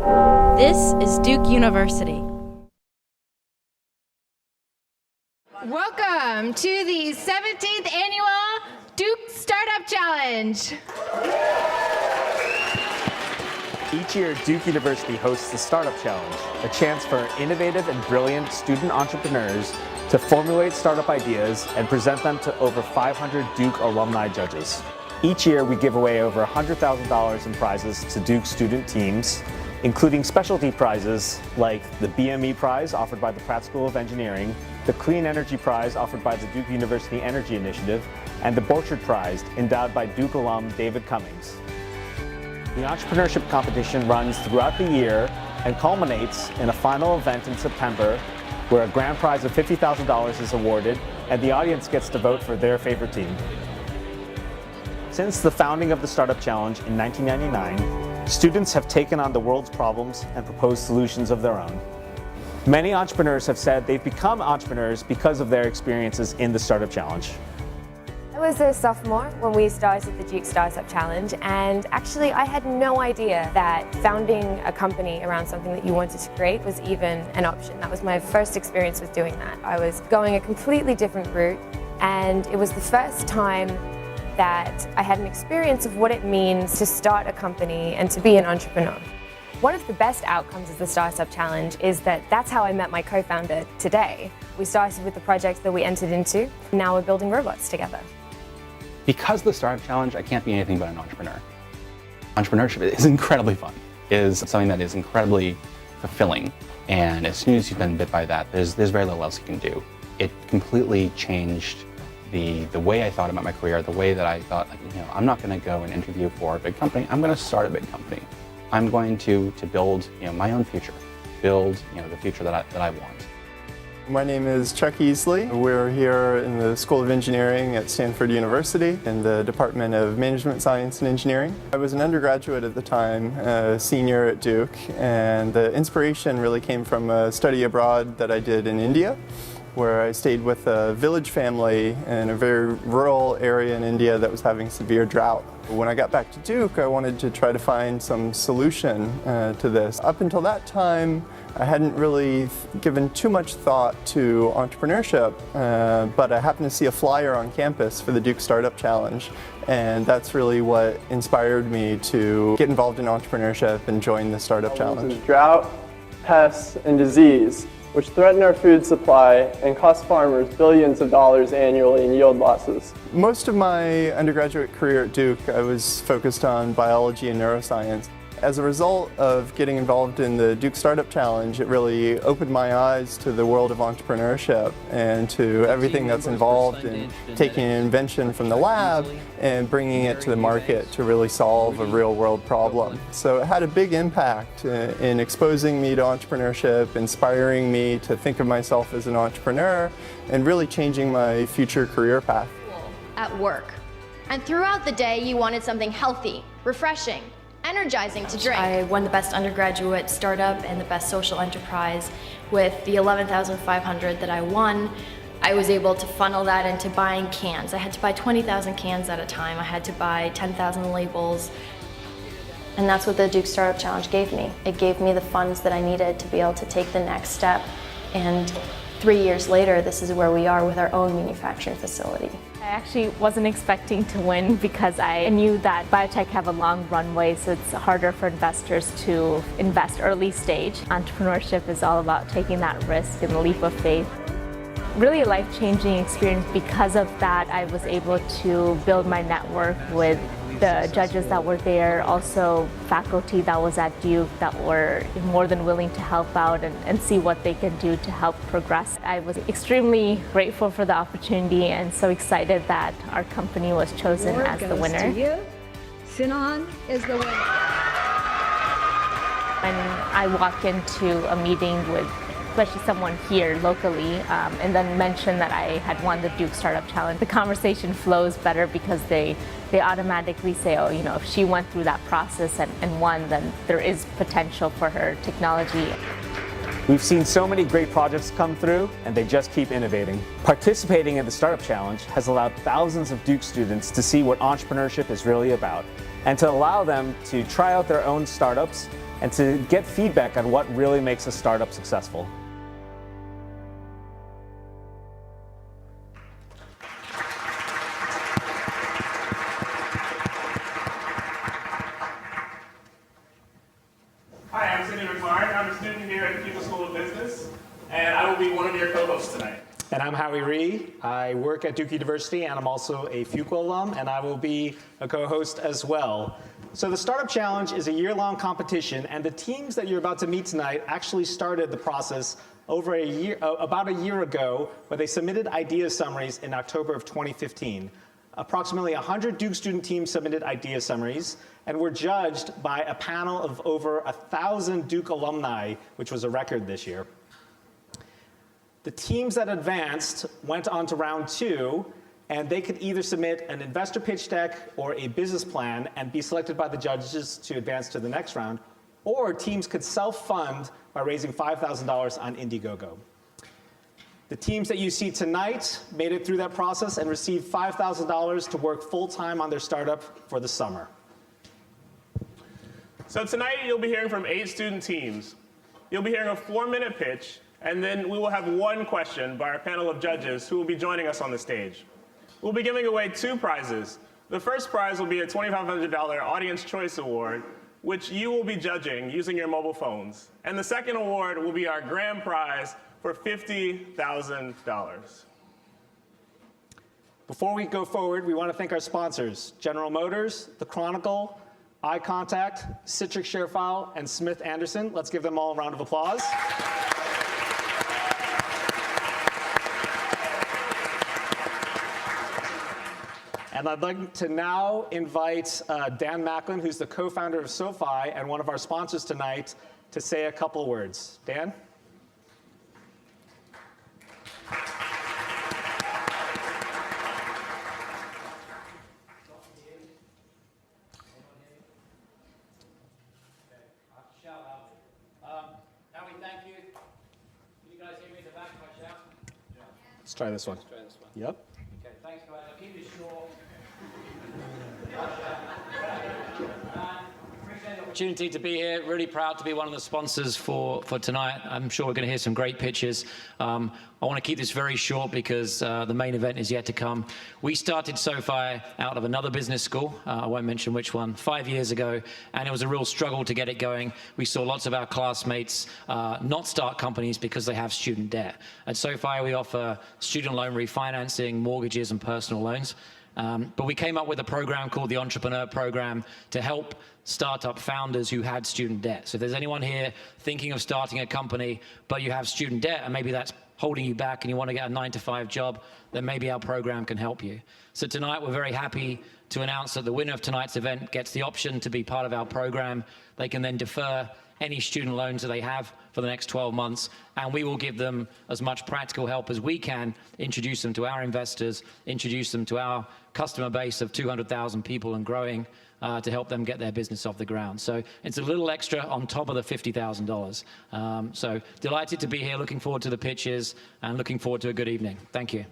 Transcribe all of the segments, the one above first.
This is Duke University. Welcome to the 17th Annual Duke Startup Challenge. Each year, Duke University hosts the Startup Challenge, a chance for innovative and brilliant student entrepreneurs to formulate startup ideas and present them to over 500 Duke alumni judges. Each year, we give away over $100,000 in prizes to Duke student teams, including specialty prizes like the BME Prize offered by the Pratt School of Engineering, the Clean Energy Prize offered by the Duke University Energy Initiative, and the Borchard Prize endowed by Duke alum David Cummings. The entrepreneurship competition runs throughout the year and culminates in a final event in September where a grand prize of $50,000 is awarded and the audience gets to vote for their favorite team. Since the founding of the Startup Challenge in 1999, students have taken on the world's problems and proposed solutions of their own. Many entrepreneurs have said they've become entrepreneurs because of their experiences in the Startup Challenge. I was a sophomore when we started the Duke Startup Challenge, and actually I had no idea that founding a company around something that you wanted to create was even an option. That was my first experience with doing that. I was going a completely different route, and it was the first time that I had an experience of what it means to start a company and to be an entrepreneur. One of the best outcomes of the Startup Challenge is that that's how I met my co-founder today. We started with the project that we entered into. Now we're building robots together. Because of the Startup Challenge, I can't be anything but an entrepreneur. Entrepreneurship is incredibly fun. It is something that is incredibly fulfilling. And as soon as you've been bit by that, there's very little else you can do. It completely changed the way I thought about my career, the way that I thought, I'm not going to go and interview for a big company. I'm going to start a big company. I'm going to build, my own future, build, the future that I want. My name is Chuck Easley. We're here in the School of Engineering at Stanford University in the Department of Management Science and Engineering. I was an undergraduate at the time, a senior at Duke, and the inspiration really came from a study abroad that I did in India, where I stayed with a village family in a very rural area in India that was having severe drought. When I got back to Duke, I wanted to try to find some solution to this. Up until that time, I hadn't really given too much thought to entrepreneurship, but I happened to see a flyer on campus for the Duke Startup Challenge, and that's really what inspired me to get involved in entrepreneurship and join the Startup Challenge. Drought, pests, and disease, which threaten our food supply and cost farmers billions of dollars annually in yield losses. Most of my undergraduate career at Duke, I was focused on biology and neuroscience. As a result of getting involved in the Duke Startup Challenge, it really opened my eyes to the world of entrepreneurship and to everything that's involved in taking an invention from the lab and bringing it to the market to really solve a real-world problem. So it had a big impact in exposing me to entrepreneurship, inspiring me to think of myself as an entrepreneur, and really changing my future career path. At work. And throughout the day, you wanted something healthy, refreshing, energizing to drink. I won the best undergraduate startup and the best social enterprise. With the $11,500 that I won, I was able to funnel that into buying cans. I had to buy 20,000 cans at a time. I had to buy 10,000 labels. And that's what the Duke Startup Challenge gave me. It gave me the funds that I needed to be able to take the next step. And 3 years later, this is where we are with our own manufacturing facility. I actually wasn't expecting to win because I knew that biotech have a long runway, so it's harder for investors to invest early stage. Entrepreneurship is all about taking that risk and the leap of faith. Really a life-changing experience. Because of that, I was able to build my network with the judges that were there, also faculty that was at Duke that were more than willing to help out and see what they can do to help progress. I was extremely grateful for the opportunity and so excited that our company was chosen as the winner. Geneen is the winner. When I walk into a meeting with especially someone here locally, and then mention that I had won the Duke Startup Challenge, the conversation flows better because they automatically say, oh, if she went through that process and won, then there is potential for her technology. We've seen so many great projects come through, and they just keep innovating. Participating in the Startup Challenge has allowed thousands of Duke students to see what entrepreneurship is really about, and to allow them to try out their own startups, and to get feedback on what really makes a startup successful. Hi, I'm I'm a student here at the Fuqua School of Business, and I will be one of your co-hosts tonight. And I'm Howie Rhee. I work at Duke University, and I'm also a Fuqua alum, and I will be a co-host as well. So the Startup Challenge is a year-long competition, and the teams that you're about to meet tonight actually started the process about a year ago, where they submitted idea summaries in October of 2015. Approximately 100 Duke student teams submitted idea summaries and were judged by a panel of over 1,000 Duke alumni, which was a record this year. The teams that advanced went on to round 2, and they could either submit an investor pitch deck or a business plan and be selected by the judges to advance to the next round, or teams could self-fund by raising $5,000 on Indiegogo. The teams that you see tonight made it through that process and received $5,000 to work full-time on their startup for the summer. So tonight you'll be hearing from 8 student teams. You'll be hearing a 4-minute pitch, and then we will have one question by our panel of judges who will be joining us on the stage. We'll be giving away 2 prizes. The first prize will be a $2,500 Audience Choice Award, which you will be judging using your mobile phones. And the second award will be our grand prize for $50,000. Before we go forward, we want to thank our sponsors, General Motors, The Chronicle, Eye Contact, Citrix ShareFile, and Smith Anderson. Let's give them all a round of applause. And I'd like to now invite Dan Macklin, who's the co-founder of SoFi and one of our sponsors tonight, to say a couple words. Dan? Let's try this one. Yep. Okay, thanks guys. I'll keep this short. Appreciate the opportunity to be here. Really proud to be one of the sponsors for tonight. I'm sure we're going to hear some great pitches. I want to keep this very short because the main event is yet to come. We started SoFi out of another business school, I won't mention which one, 5 years ago, and it was a real struggle to get it going. We saw lots of our classmates not start companies because they have student debt. At SoFi, we offer student loan refinancing, mortgages, and personal loans. But we came up with a program called the Entrepreneur Program to help startup founders who had student debt. So if there's anyone here thinking of starting a company, but you have student debt, and maybe that's holding you back and you want to get a 9-to-5 job, then maybe our program can help you. So tonight we're very happy to announce that the winner of tonight's event gets the option to be part of our program. They can then defer any student loans that they have for the next 12 months, and we will give them as much practical help as we can, introduce them to our investors, introduce them to our customer base of 200,000 people and growing, to help them get their business off the ground. So it's a little extra on top of the $50,000. So delighted to be here, looking forward to the pitches, and looking forward to a good evening. Thank you.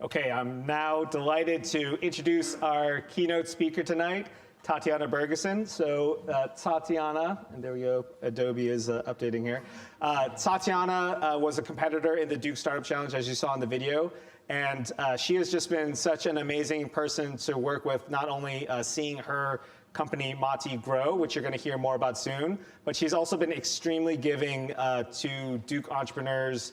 Okay, I'm now delighted to introduce our keynote speaker tonight, Tatiana Bergeson. So Tatiana, and there we go, Adobe is updating here. Tatiana was a competitor in the Duke Startup Challenge, as you saw in the video. And she has just been such an amazing person to work with, not only seeing her company Mati grow, which you're going to hear more about soon, but she's also been extremely giving to Duke entrepreneurs,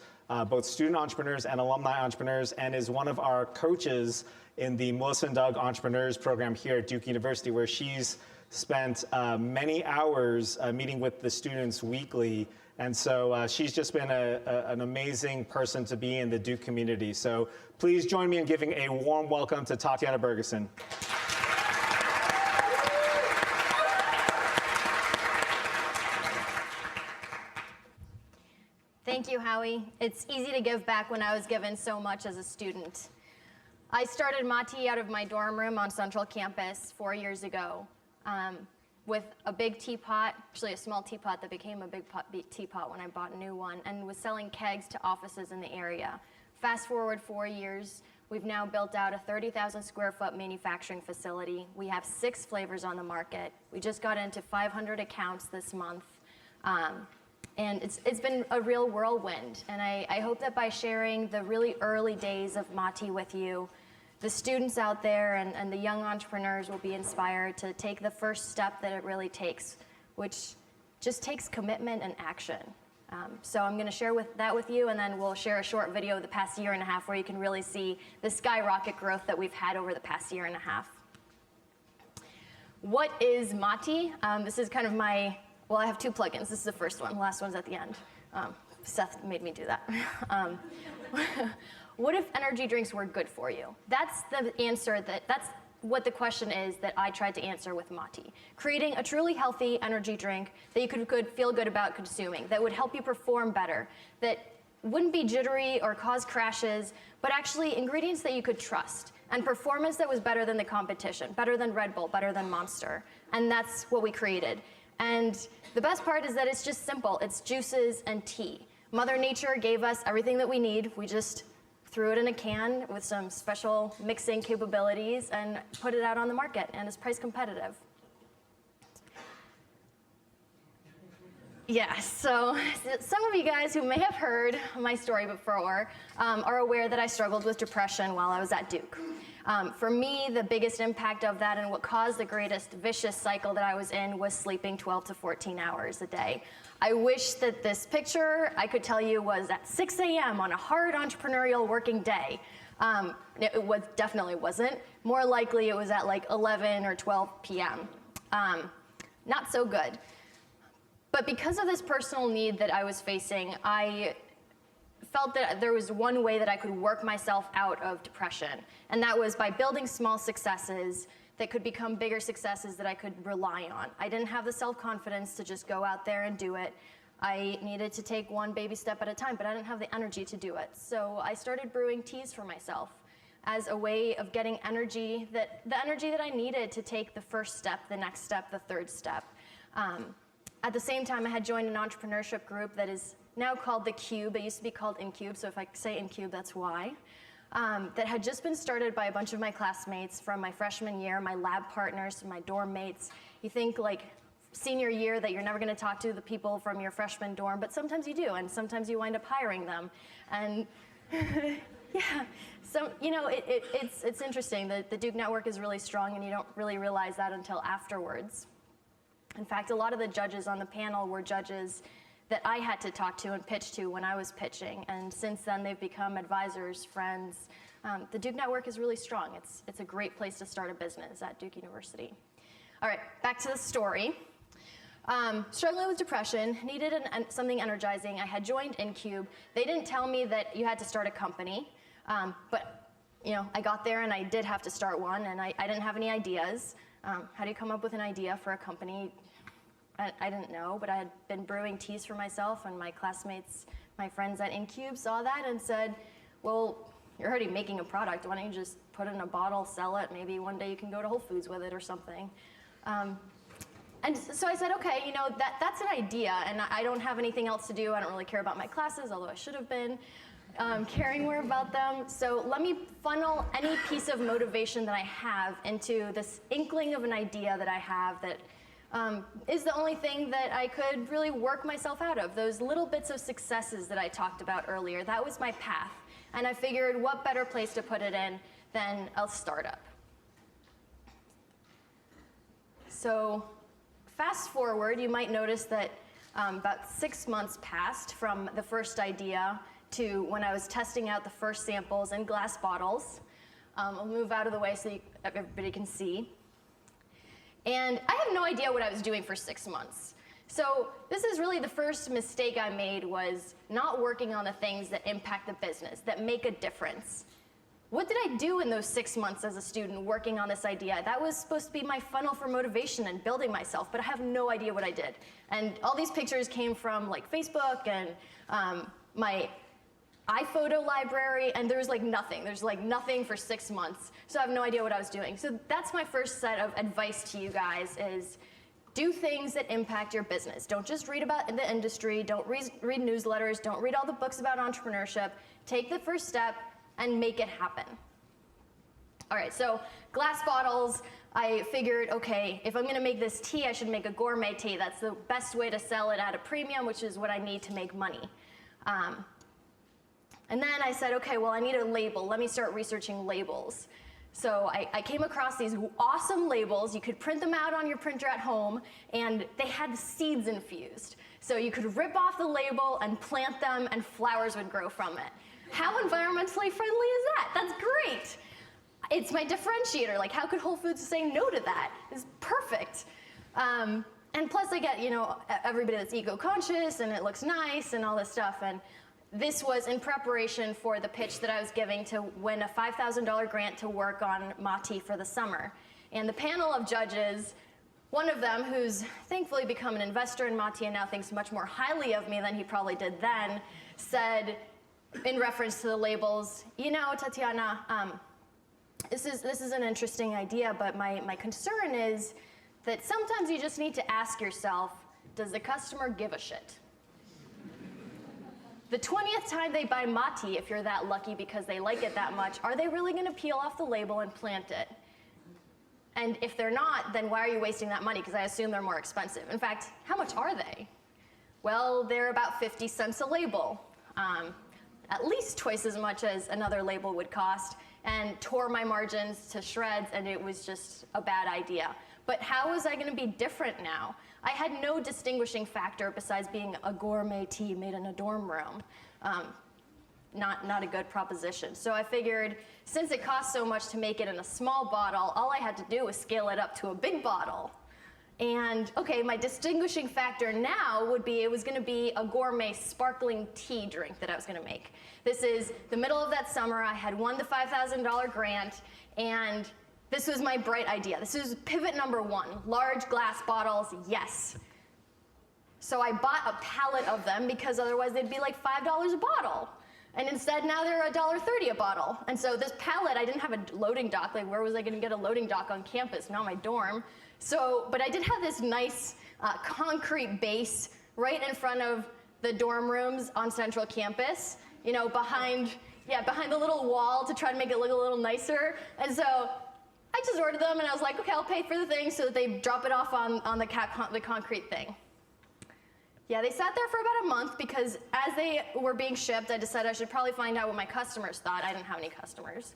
both student entrepreneurs and alumni entrepreneurs, and is one of our coaches in the Melissa and Doug Entrepreneurs Program here at Duke University, where she's spent many hours meeting with the students weekly. And so she's just been an amazing person to be in the Duke community. So please join me in giving a warm welcome to Tatiana Bergeson. Thank you, Howie. It's easy to give back when I was given so much as a student. I started Mati out of my dorm room on Central Campus 4 years ago. with a big teapot, actually a small teapot that became a big teapot when I bought a new one, and was selling kegs to offices in the area. Fast forward 4 years, we've now built out a 30,000 square foot manufacturing facility. We have 6 flavors on the market. We just got into 500 accounts this month. And it's been a real whirlwind. And I hope that by sharing the really early days of Mati with you, the students out there and the young entrepreneurs will be inspired to take the first step that it really takes, which just takes commitment and action. So I'm going to share that with you, and then we'll share a short video of the past year and a half where you can really see the skyrocket growth that we've had over the past year and a half. What is Mati? This is kind of well, I have 2 plugins. This is the first one. The last one's at the end. Seth made me do that. What if energy drinks were good for you? That's the answer that's what the question is that I tried to answer with Mati. Creating a truly healthy energy drink that you could feel good about consuming, that would help you perform better, that wouldn't be jittery or cause crashes, but actually ingredients that you could trust, and performance that was better than the competition, better than Red Bull, better than Monster. And that's what we created. And the best part is that it's just simple. It's juices and tea. Mother Nature gave us everything that we need. We just threw it in a can with some special mixing capabilities and put it out on the market, and it's price competitive. Yeah, so some of you guys who may have heard my story before are aware that I struggled with depression while I was at Duke. For me, the biggest impact of that and what caused the greatest vicious cycle that I was in was sleeping 12 to 14 hours a day. I wish that this picture, I could tell you, was at 6 a.m. on a hard entrepreneurial working day. It definitely wasn't. More likely it was at like 11 or 12 p.m. Not so good. But because of this personal need that I was facing, I felt that there was one way that I could work myself out of depression, and that was by building small successes that could become bigger successes that I could rely on. I didn't have the self-confidence to just go out there and do it. I needed to take one baby step at a time, but I didn't have the energy to do it. So I started brewing teas for myself as a way of getting the energy that I needed to take the first step, the next step, the third step. At the same time, I had joined an entrepreneurship group that is now called The Cube. It used to be called InCube, so if I say InCube, that's why. That had just been started by a bunch of my classmates from my freshman year, my lab partners, my dorm mates. You think like senior year that you're never going to talk to the people from your freshman dorm, but sometimes you do, and sometimes you wind up hiring them. And yeah, so it's interesting. The Duke network is really strong, and you don't really realize that until afterwards. In fact, a lot of the judges on the panel were judges that I had to talk to and pitch to when I was pitching, and since then they've become advisors, friends. The Duke network is really strong. It's a great place to start a business at Duke University. All right, back to the story. Struggling with depression, needed something energizing. I had joined InCube. They didn't tell me that you had to start a company, but I got there and I did have to start one, and I didn't have any ideas. How do you come up with an idea for a company? I didn't know, but I had been brewing teas for myself, and my classmates, my friends at InCube saw that and said, well, you're already making a product. Why don't you just put it in a bottle, sell it? Maybe one day you can go to Whole Foods with it or something. And so I said, okay, that's an idea, and I don't have anything else to do. I don't really care about my classes, although I should have been caring more about them. So let me funnel any piece of motivation that I have into this inkling of an idea that I have that is the only thing that I could really work myself out of. Those little bits of successes that I talked about earlier, that was my path. And I figured what better place to put it in than a startup. So fast forward, you might notice that about 6 months passed from the first idea to when I was testing out the first samples in glass bottles. I'll move out of the way so everybody can see. And I have no idea what I was doing for 6 months. So this is really the first mistake I made, was not working on the things that impact the business, that make a difference. What did I do in those 6 months as a student working on this idea? That was supposed to be my funnel for motivation and building myself, but I have no idea what I did. And all these pictures came from like Facebook and my iPhoto library, and there was like nothing. There's like nothing for 6 months. So I have no idea what I was doing. So that's my first set of advice to you guys is do things that impact your business. Don't just read about the industry, don't read newsletters, don't read all the books about entrepreneurship. Take the first step and make it happen. All right, so glass bottles, I figured, okay, if I'm gonna make this tea, I should make a gourmet tea. That's the best way to sell it at a premium, which is what I need to make money. And then I said, okay, well, I need a label. Let me start researching labels. So I came across these awesome labels. You could print them out on your printer at home, and they had seeds infused. So you could rip off the label and plant them, and flowers would grow from it. How environmentally friendly is that? That's great. It's my differentiator. Like, how could Whole Foods say no to that? It's perfect. And plus, I get, everybody that's eco-conscious, and it looks nice, and all this stuff. And this was in preparation for the pitch that I was giving to win a $5,000 grant to work on Mati for the summer. And the panel of judges, one of them, who's thankfully become an investor in Mati and now thinks much more highly of me than he probably did then, said, in reference to the labels, Tatiana, this is an interesting idea, but my concern is that sometimes you just need to ask yourself, does the customer give a shit? The 20th time they buy Mati, if you're that lucky because they like it that much, are they really going to peel off the label and plant it? And if they're not, then why are you wasting that money? Because I assume they're more expensive. In fact, how much are they? Well, they're about 50 cents a label, at least twice as much as another label would cost, and tore my margins to shreds, and it was just a bad idea. But how was I going to be different now? I had no distinguishing factor besides being a gourmet tea made in a dorm room. Not a good proposition. So I figured, since it cost so much to make it in a small bottle, all I had to do was scale it up to a big bottle. And okay, my distinguishing factor now would be, it was going to be a gourmet sparkling tea drink that I was going to make. This is the middle of that summer. I had won the $5,000 grant, and this was my bright idea. This was pivot number one. Large glass bottles, yes. So I bought a pallet of them because otherwise they'd be like $5 a bottle. And instead now they're $1.30 a bottle. And so this pallet, I didn't have a loading dock. Like, where was I gonna get a loading dock on campus? Not my dorm. So, but I did have this nice concrete base right in front of the dorm rooms on Central Campus, behind the little wall to try to make it look a little nicer. And so I just ordered them, and I was like, okay, I'll pay for the thing so that they drop it off on the concrete thing. Yeah, they sat there for about a month because as they were being shipped, I decided I should probably find out what my customers thought. I didn't have any customers.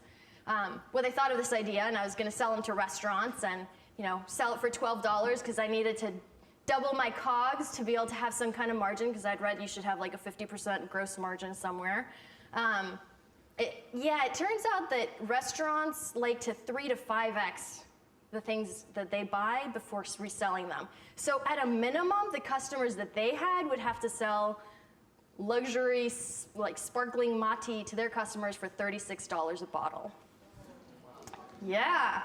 What they thought of this idea, and I was going to sell them to restaurants and sell it for $12 because I needed to double my COGS to be able to have some kind of margin, because I'd read you should have like a 50% gross margin somewhere. It turns out that restaurants like to 3 to 5x the things that they buy before reselling them. So at a minimum, the customers that they had would have to sell luxury, like sparkling Mati to their customers for $36 a bottle. Yeah.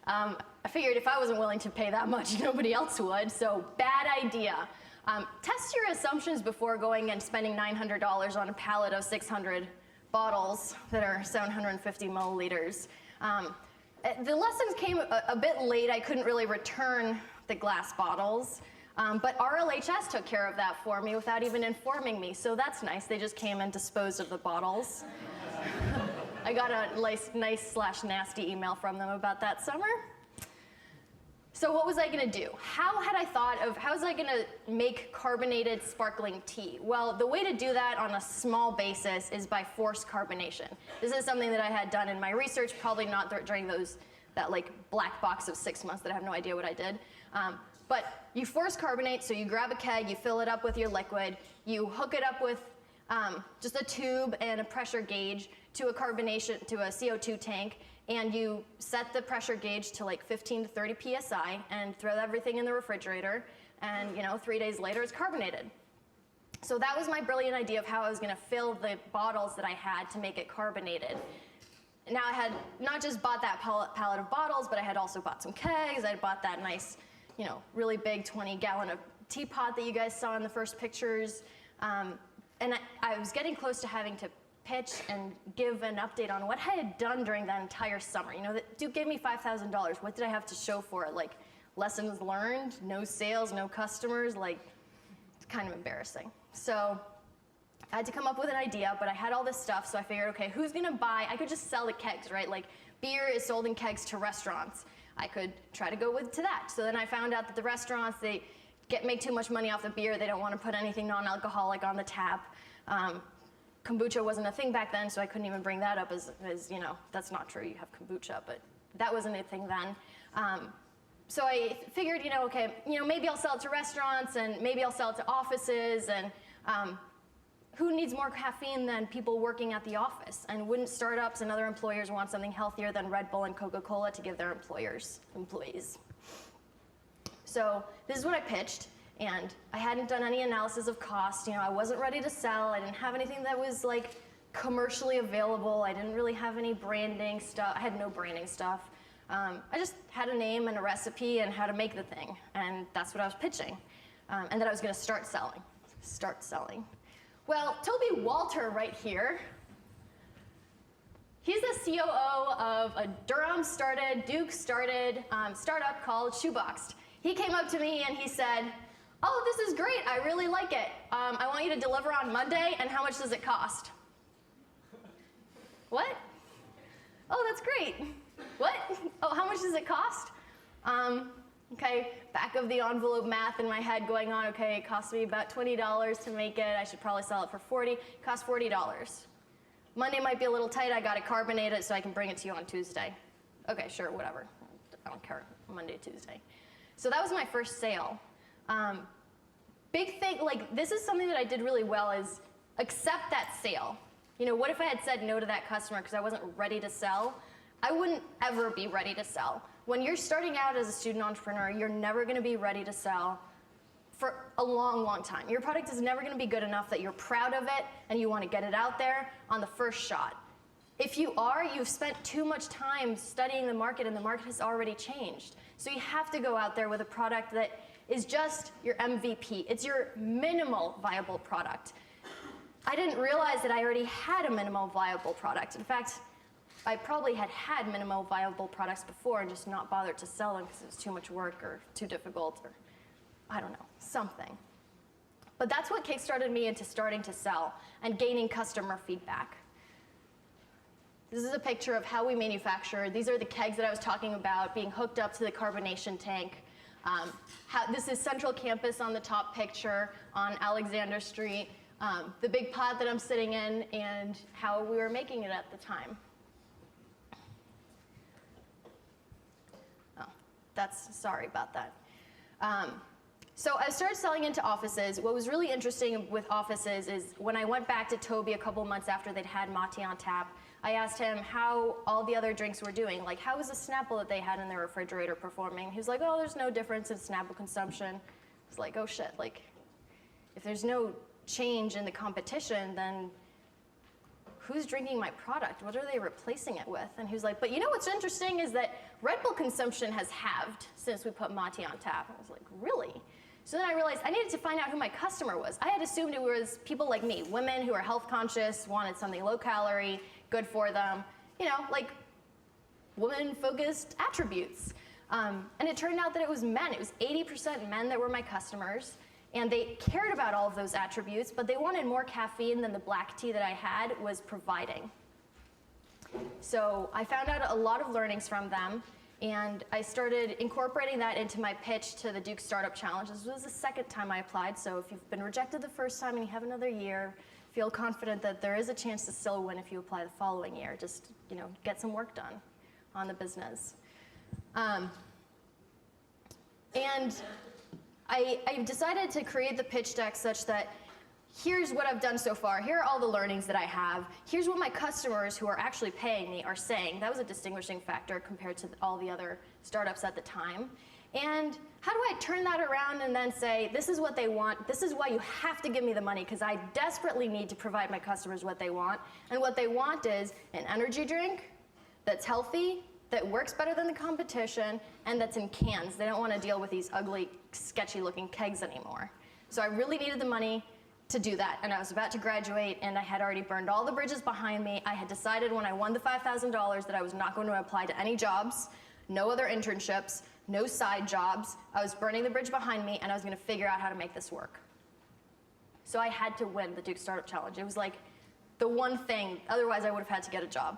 I figured if I wasn't willing to pay that much, nobody else would, so bad idea. Test your assumptions before going and spending $900 on a pallet of 600 bottles that are 750 milliliters. The lessons came a bit late. I couldn't really return the glass bottles, but RLHS took care of that for me without even informing me, so that's nice. They just came and disposed of the bottles. I got a nice/nasty email from them about that summer. So what was I going to do? How was I going to make carbonated sparkling tea? Well, the way to do that on a small basis is by forced carbonation. This is something that I had done in my research, probably not during that like black box of 6 months that I have no idea what I did. But you force carbonate, so you grab a keg, you fill it up with your liquid, you hook it up with just a tube and a pressure gauge to a CO2 tank, and you set the pressure gauge to like 15 to 30 psi and throw everything in the refrigerator, and 3 days later it's carbonated. So that was my brilliant idea of how I was going to fill the bottles that I had to make it carbonated. Now I had not just bought that pallet of bottles, but I had also bought some kegs. I had bought that nice, really big 20-gallon of teapot that you guys saw in the first pictures. And I was getting close to having to pitch and give an update on what I had done during that entire summer. Duke gave me $5,000. What did I have to show for it? Like lessons learned, no sales, no customers, like, it's kind of embarrassing. So I had to come up with an idea, but I had all this stuff, so I figured, okay, who's gonna buy? I could just sell the kegs, right? Like, beer is sold in kegs to restaurants. I could try to go to that. So then I found out that the restaurants, they make too much money off the beer. They don't want to put anything non-alcoholic on the tap. Kombucha wasn't a thing back then, so I couldn't even bring that up as you know, that's not true. You have kombucha, but that wasn't a thing then. So I figured, you know, okay, you know, maybe I'll sell it to restaurants and maybe I'll sell it to offices, and who needs more caffeine than people working at the office? And wouldn't startups and other employers want something healthier than Red Bull and Coca-Cola to give their employees? So this is what I pitched, and I hadn't done any analysis of cost. You know, I wasn't ready to sell. I didn't have anything that was like commercially available. I didn't really have any branding stuff. I had no branding stuff. I just had a name and a recipe and how to make the thing, and that's what I was pitching, and that I was going to start selling. Well, Toby Walter right here, he's the COO of a Durham-started, Duke-started startup called Shoeboxed. He came up to me and he said, "Oh, this is great. I really like it. I want you to deliver on Monday, and how much does it cost?" What? Oh, that's great. What? Oh, how much does it cost? Okay, back of the envelope math in my head going on. Okay, it cost me about $20 to make it. I should probably sell it for $40. It costs $40. Monday might be a little tight. I got to carbonate it so I can bring it to you on Tuesday. Okay, sure, whatever. I don't care. Monday, Tuesday. So that was my first sale. Big thing, like, this is something that I did really well, is accept that sale. You know, what if I had said no to that customer because I wasn't ready to sell? I wouldn't ever be ready to sell. When you're starting out as a student entrepreneur, you're never going to be ready to sell for a long, long time. Your product is never going to be good enough that you're proud of it and you want to get it out there on the first shot. If you are, you've spent too much time studying the market, and the market has already changed. So you have to go out there with a product that is just your MVP. It's your minimal viable product. I didn't realize that I already had a minimal viable product. In fact, I probably had minimal viable products before and just not bothered to sell them because it was too much work or too difficult, or I don't know, something. But that's what kickstarted me into starting to sell and gaining customer feedback. This is a picture of how we manufacture. These are the kegs that I was talking about being hooked up to the carbonation tank. This is Central Campus on the top picture on Alexander Street. The big pod that I'm sitting in, and how we were making it at the time. Sorry about that. So I started selling into offices. What was really interesting with offices is when I went back to Toby a couple months after they'd had Mate on tap, I asked him how all the other drinks were doing. Like, how was the Snapple that they had in their refrigerator performing? He was like, oh, there's no difference in Snapple consumption. I was like, oh shit, like, if there's no change in the competition, then who's drinking my product? What are they replacing it with? And he was like, but you know what's interesting is that Red Bull consumption has halved since we put Mate on tap. I was like, really? So then I realized I needed to find out who my customer was. I had assumed it was people like me, women who are health conscious, wanted something low calorie, good for them, you know, like woman-focused attributes. And it turned out that it was men. It was 80% men that were my customers. And they cared about all of those attributes, but they wanted more caffeine than the black tea that I had was providing. So I found out a lot of learnings from them, and I started incorporating that into my pitch to the Duke Startup Challenge. This was the second time I applied, so if you've been rejected the first time and you have another year, feel confident that there is a chance to still win if you apply the following year. Just, you know, get some work done on the business. And I decided to create the pitch deck such that here's what I've done so far. Here are all the learnings that I have. Here's what my customers who are actually paying me are saying. That was a distinguishing factor compared to all the other startups at the time. And how do I turn that around and then say, this is what they want. This is why you have to give me the money, because I desperately need to provide my customers what they want. And what they want is an energy drink that's healthy, that works better than the competition, and that's in cans. They don't want to deal with these ugly, sketchy-looking kegs anymore. So I really needed the money to do that, and I was about to graduate, and I had already burned all the bridges behind me. I had decided when I won the $5,000 that I was not going to apply to any jobs, no other internships, no side jobs. I was burning the bridge behind me, and I was going to figure out how to make this work. So I had to win the Duke Startup Challenge. It was like the one thing, otherwise I would have had to get a job.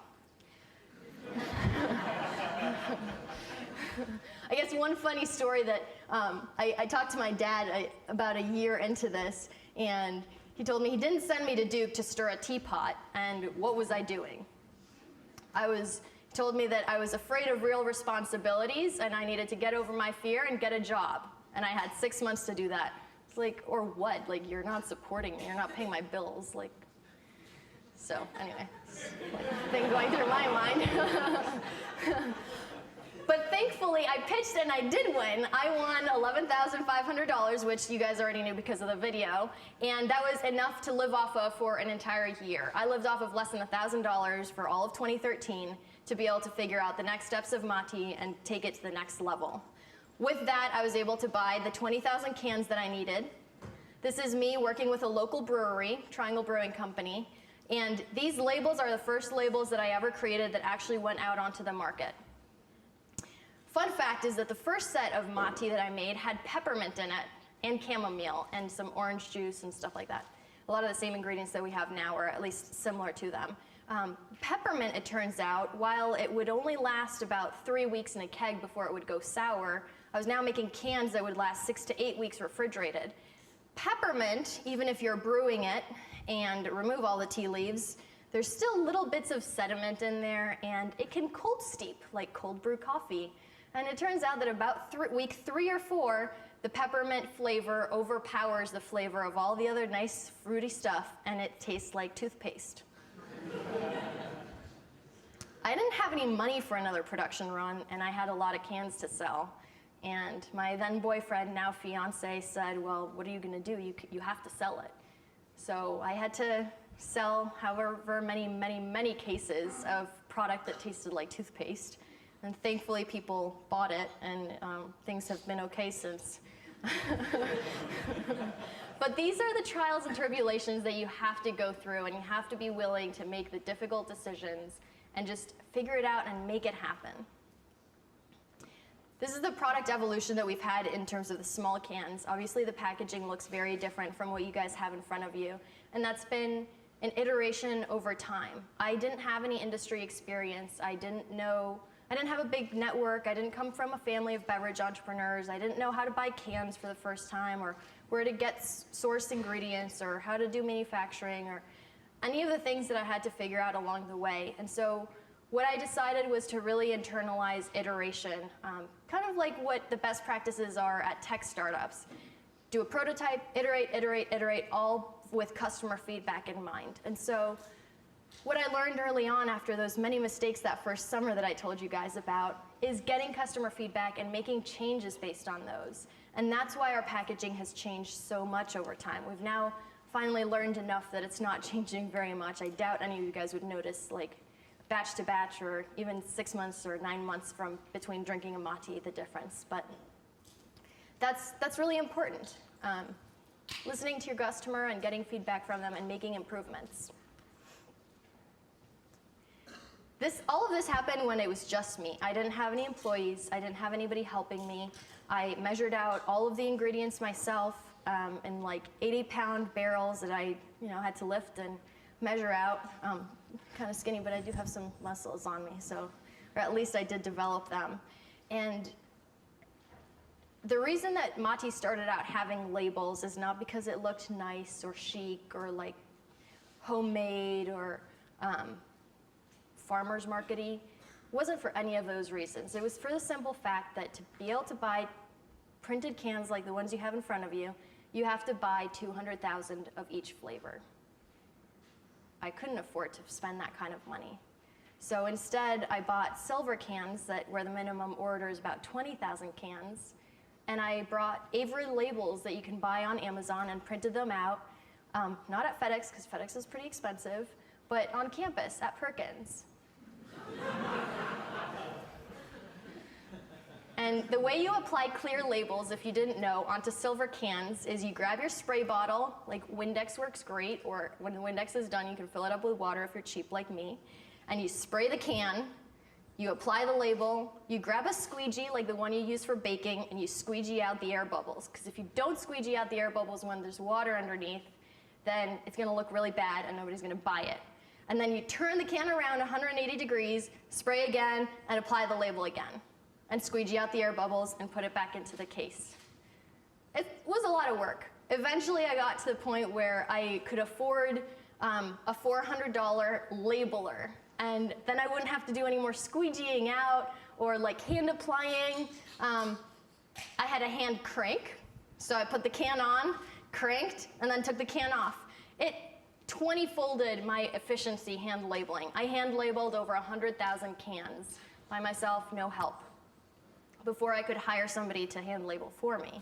I guess one funny story that I talked to my dad about a year into this, and he told me he didn't send me to Duke to stir a teapot, and what was I doing? He told me that I was afraid of real responsibilities, and I needed to get over my fear and get a job, and I had 6 months to do that. It's like, or what? Like, you're not supporting me, you're not paying my bills, like. So anyway, like a thing going through my mind. But thankfully, I pitched and I did win. I won $11,500, which you guys already knew because of the video, and that was enough to live off of for an entire year. I lived off of less than $1,000 for all of 2013 to be able to figure out the next steps of Mati and take it to the next level. With that, I was able to buy the 20,000 cans that I needed. This is me working with a local brewery, Triangle Brewing Company, and these labels are the first labels that I ever created that actually went out onto the market. Fun fact is that the first set of Mati that I made had peppermint in it, and chamomile, and some orange juice and stuff like that. A lot of the same ingredients that we have now, or at least similar to them. Peppermint, it turns out, while it would only last about 3 weeks in a keg before it would go sour, I was now making cans that would last 6 to 8 weeks refrigerated. Peppermint, even if you're brewing it and remove all the tea leaves, there's still little bits of sediment in there, and it can cold steep, like cold brew coffee. And it turns out that about week 3 or 4, the peppermint flavor overpowers the flavor of all the other nice fruity stuff, and it tastes like toothpaste. I didn't have any money for another production run, and I had a lot of cans to sell. And my then boyfriend, now fiance, said, well, what are you gonna do? You have to sell it. So I had to sell however many cases of product that tasted like toothpaste. And thankfully people bought it, and things have been okay since. But these are the trials and tribulations that you have to go through, and you have to be willing to make the difficult decisions and just figure it out and make it happen. This is the product evolution that we've had in terms of the small cans. Obviously the packaging looks very different from what you guys have in front of you, and that's been an iteration over time. I didn't have any industry experience. I didn't have a big network. I didn't come from a family of beverage entrepreneurs. I didn't know how to buy cans for the first time, or where to get source ingredients, or how to do manufacturing, or any of the things that I had to figure out along the way. And so what I decided was to really internalize iteration, kind of like what the best practices are at tech startups. Do a prototype, iterate, all with customer feedback in mind. And so what I learned early on after those many mistakes that first summer that I told you guys about is getting customer feedback and making changes based on those. And that's why our packaging has changed so much over time. We've now finally learned enough that it's not changing very much. I doubt any of you guys would notice, like, batch to batch, or even 6 months or 9 months from between drinking a Mati, the difference. But that's really important. Listening to your customer and getting feedback from them and making improvements. All of this happened when it was just me. I didn't have any employees. I didn't have anybody helping me. I measured out all of the ingredients myself in like 80-pound barrels that I had to lift and measure out. Kind of skinny, but I do have some muscles on me, so, or at least I did develop them. And the reason that Mati started out having labels is not because it looked nice or chic or like homemade or farmer's market-y. It wasn't for any of those reasons. It was for the simple fact that to be able to buy printed cans like the ones you have in front of you, you have to buy 200,000 of each flavor. I couldn't afford to spend that kind of money. So instead, I bought silver cans where the minimum order is about 20,000 cans, and I brought Avery labels that you can buy on Amazon and printed them out, not at FedEx, because FedEx is pretty expensive, but on campus at Perkins. And the way you apply clear labels, if you didn't know, onto silver cans is you grab your spray bottle, like Windex works great, or when the Windex is done, you can fill it up with water if you're cheap like me, and you spray the can, You apply the label, you grab a squeegee like the one you use for baking, and you squeegee out the air bubbles. Because if you don't squeegee out the air bubbles when there's water underneath, then it's gonna look really bad and nobody's gonna buy it. And then you turn the can around 180 degrees, spray again, and apply the label again. And squeegee out the air bubbles and put it back into the case. It was a lot of work. Eventually I got to the point where I could afford a $400 labeler. And then I wouldn't have to do any more squeegeeing out or like hand applying. I had a hand crank. So I put the can on, cranked, and then took the can off. It 20-folded my efficiency hand labeling. I hand labeled over 100,000 cans by myself, no help, before I could hire somebody to hand label for me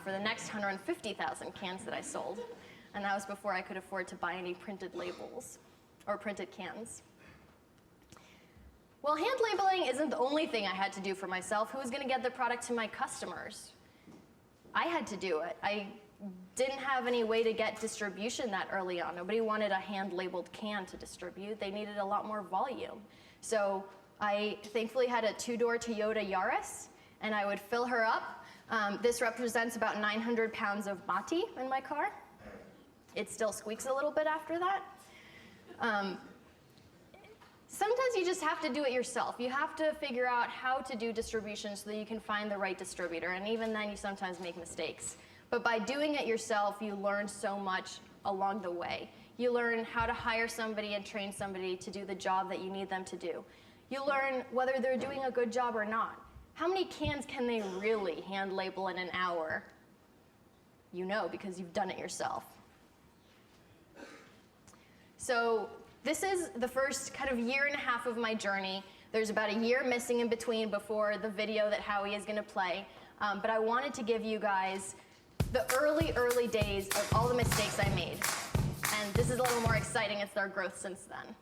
for the next 150,000 cans that I sold. And that was before I could afford to buy any printed labels or printed cans. Well, hand labeling isn't the only thing I had to do for myself. Who was going to get the product to my customers? I had to do it. I didn't have any way to get distribution that early on. Nobody wanted a hand-labeled can to distribute. They needed a lot more volume. So I thankfully had a two-door Toyota Yaris, and I would fill her up. This represents about 900 pounds of mati in my car. It still squeaks a little bit after that. Sometimes you just have to do it yourself. You have to figure out how to do distribution so that you can find the right distributor, and even then you sometimes make mistakes. But by doing it yourself, you learn so much along the way. You learn how to hire somebody and train somebody to do the job that you need them to do. You learn whether they're doing a good job or not. How many cans can they really hand label in an hour? You know, because you've done it yourself. So this is the first kind of year and a half of my journey. There's about a year missing in between before the video that Howie is going to play. But I wanted to give you guys the early days of all the mistakes I made. And this is a little more exciting. It's our growth since then.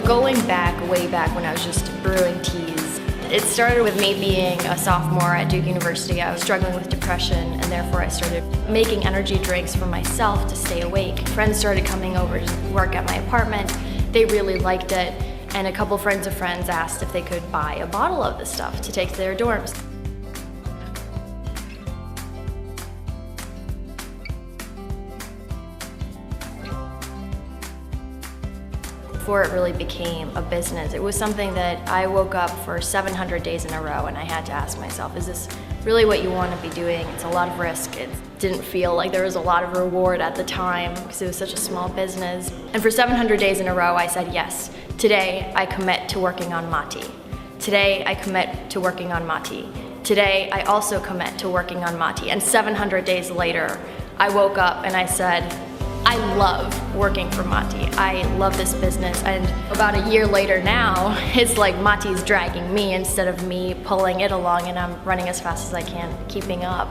Going back, way back when I was just brewing teas, it started with me being a sophomore at Duke University. I was struggling with depression, and therefore I started making energy drinks for myself to stay awake. Friends started coming over to work at my apartment. They really liked it, and a couple friends of friends asked if they could buy a bottle of this stuff to take to their dorms. Before it really became a business, it was something that I woke up for 700 days in a row and I had to ask myself, is this really what you want to be doing? It's a lot of risk. It didn't feel like there was a lot of reward at the time because it was such a small business. And for 700 days in a row, I said, yes, today I commit to working on mati. Today I commit to working on mati. Today I also commit to working on mati. And 700 days later, I woke up and I said, I love working for mati. I love this business, and about a year later now, it's like mati's dragging me instead of me pulling it along, and I'm running as fast as I can, keeping up.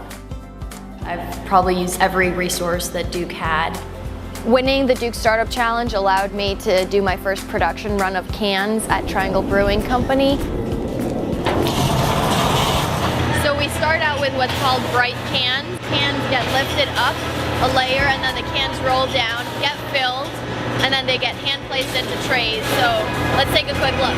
I've probably used every resource that Duke had. Winning the Duke Startup Challenge allowed me to do my first production run of cans at Triangle Brewing Company. So we start out with what's called bright cans. Cans get lifted up a layer, and then the cans roll down, get filled, and then they get hand placed into trays. So let's take a quick look.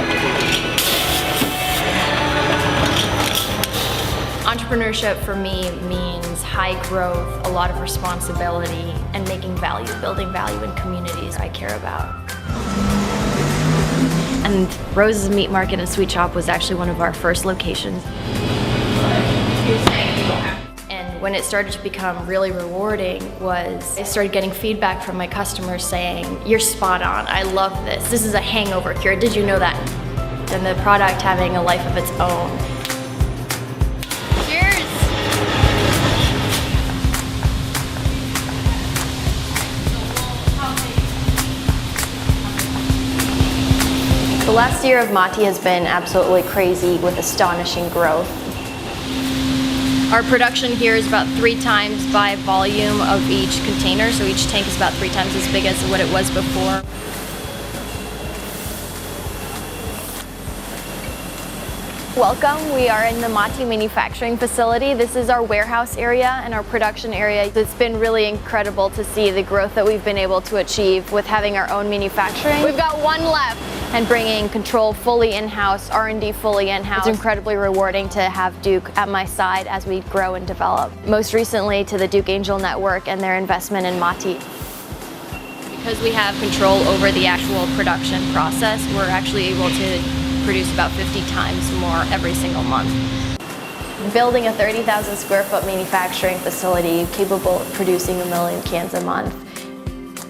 Entrepreneurship for me means high growth, a lot of responsibility, and making value, building value in communities I care about. And Rose's Meat Market and Sweet Shop was actually one of our first locations. And when it started to become really rewarding was I started getting feedback from my customers saying, you're spot on, I love this. This is a hangover cure, did you know that? And the product having a life of its own. Cheers! The last year of mati has been absolutely crazy with astonishing growth. Our production here is about 3 times by volume of each container, so each tank is about 3 times as big as what it was before. Welcome. We are in the Mati manufacturing facility. This is our warehouse area and our production area. It's been really incredible to see the growth that we've been able to achieve with having our own manufacturing. We've got one left, and bringing control fully in-house, R&D fully in-house. It's incredibly rewarding to have Duke at my side as we grow and develop. Most recently to the Duke Angel Network and their investment in Mati. Because we have control over the actual production process, we're actually able to produce about 50 times more every single month. Building a 30,000 square foot manufacturing facility capable of producing 1 million cans a month.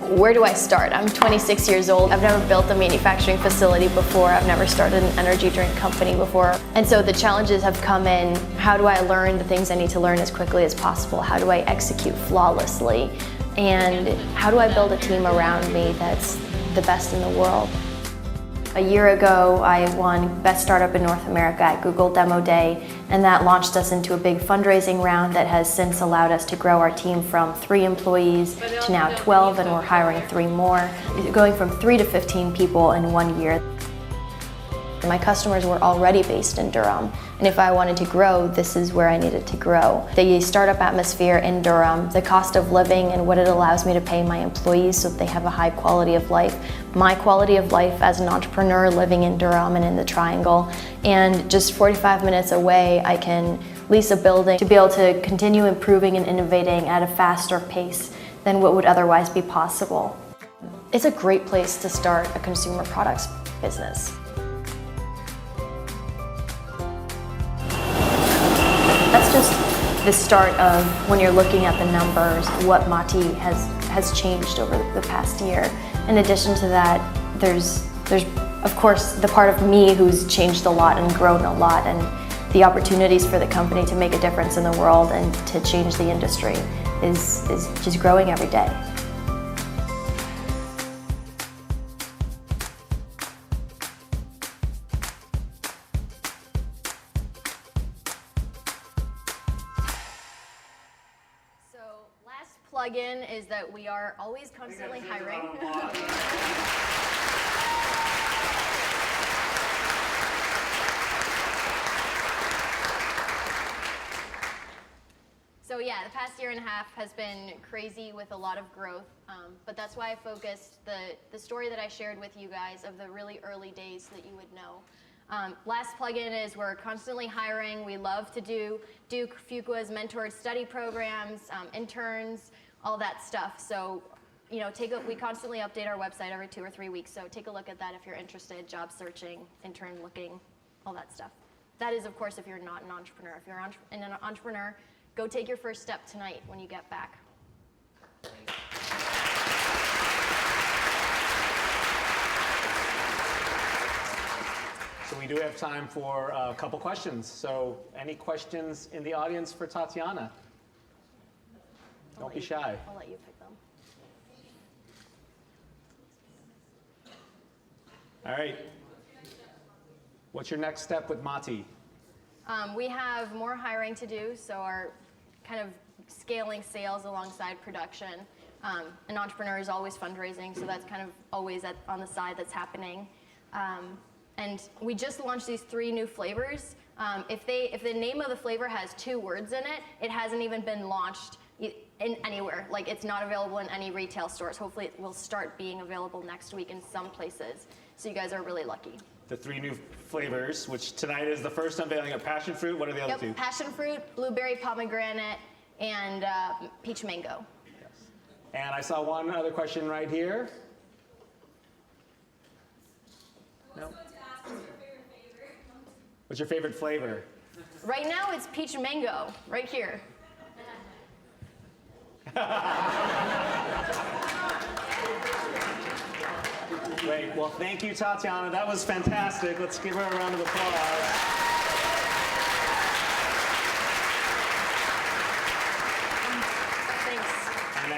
Where do I start? I'm 26 years old. I've never built a manufacturing facility before. I've never started an energy drink company before. And so the challenges have come in, how do I learn the things I need to learn as quickly as possible? How do I execute flawlessly? And how do I build a team around me that's the best in the world? A year ago, I won Best Startup in North America at Google Demo Day, and that launched us into a big fundraising round that has since allowed us to grow our team from 3 employees to now 12, and we're hiring 3 more, going from 3 to 15 people in 1 year. My customers were already based in Durham, and if I wanted to grow, this is where I needed to grow. The startup atmosphere in Durham, the cost of living and what it allows me to pay my employees so that they have a high quality of life, my quality of life as an entrepreneur living in Durham and in the Triangle, and just 45 minutes away I can lease a building to be able to continue improving and innovating at a faster pace than what would otherwise be possible. It's a great place to start a consumer products business. That's just the start of, when you're looking at the numbers, what Mati has changed over the past year. In addition to that, there's of course the part of me who's changed a lot and grown a lot, and the opportunities for the company to make a difference in the world and to change the industry is just growing every day. Plug-in is that we are always constantly hiring. So yeah, the past year and a half has been crazy with a lot of growth, but that's why I focused the story that I shared with you guys of the really early days so that you would know. Last plug-in is we're constantly hiring. We love to do Duke Fuqua's mentored study programs, interns, all that stuff. So, you know, we constantly update our website every 2 or 3 weeks. So take a look at that if you're interested, job searching, intern looking, all that stuff. That is, of course, if you're not an entrepreneur. If you're an entrepreneur, go take your first step tonight when you get back. So we do have time for a couple questions. So any questions in the audience for Tatiana? Don't be shy. I'll let you pick them. All right. What's your next step with Mati? We have more hiring to do, so our kind of scaling sales alongside production. An entrepreneur is always fundraising, so that's kind of always on the side that's happening. And we just launched these 3 new flavors. If the name of the flavor has 2 words in it, it hasn't even been launched in anywhere. Like, it's not available in any retail stores. Hopefully it will start being available next week in some places. So you guys are really lucky. The 3 new flavors, which tonight is the first unveiling of passion fruit. What are the other 2? Passion fruit, blueberry pomegranate, and peach mango. Yes. And I saw one other question right here. No? What's your favorite flavor? Right now it's peach mango, right here. Great. Well, thank you, Tatiana. That was fantastic. Let's give her a round of applause. Thanks. And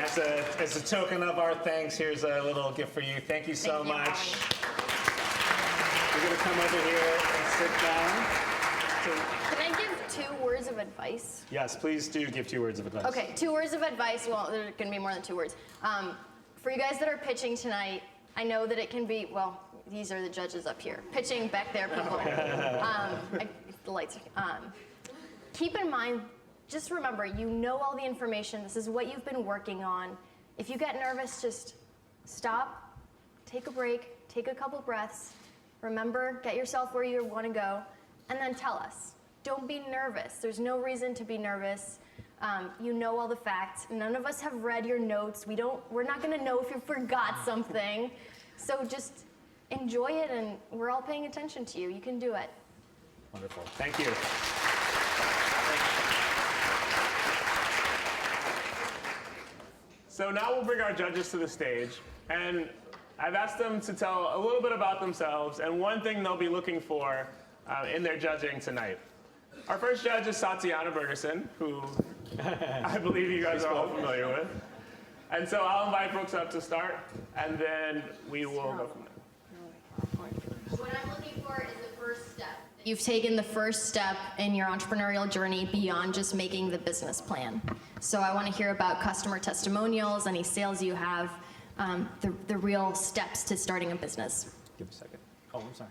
as a token of our thanks, here's a little gift for you. Thank you so much. You're going to come over here and sit down. Can I give 2 words of advice? Yes, please do give 2 words of advice. Okay, 2 words of advice. Well, there can be more than 2 words. For you guys that are pitching tonight, I know that it can be, well, these are the judges up here. Pitching back there, people. lights. Keep in mind, just remember, you know all the information. This is what you've been working on. If you get nervous, just stop, take a break, take a couple breaths, remember, get yourself where you want to go, and then tell us. Don't be nervous. There's no reason to be nervous. You know all the facts. None of us have read your notes. We're not going to know if you forgot something. So just enjoy it, and we're all paying attention to you. You can do it. Wonderful. Thank you. So now we'll bring our judges to the stage, and I've asked them to tell a little bit about themselves and one thing they'll be looking for in their judging tonight. Our first judge is Tatiana Bergerson, who I believe you guys are all familiar with. And so I'll invite Brooks up to start, and then we will go from there. What I'm looking for is the first step. You've taken the first step in your entrepreneurial journey beyond just making the business plan. So I want to hear about customer testimonials, any sales you have, the real steps to starting a business. Give a second. Oh, I'm sorry.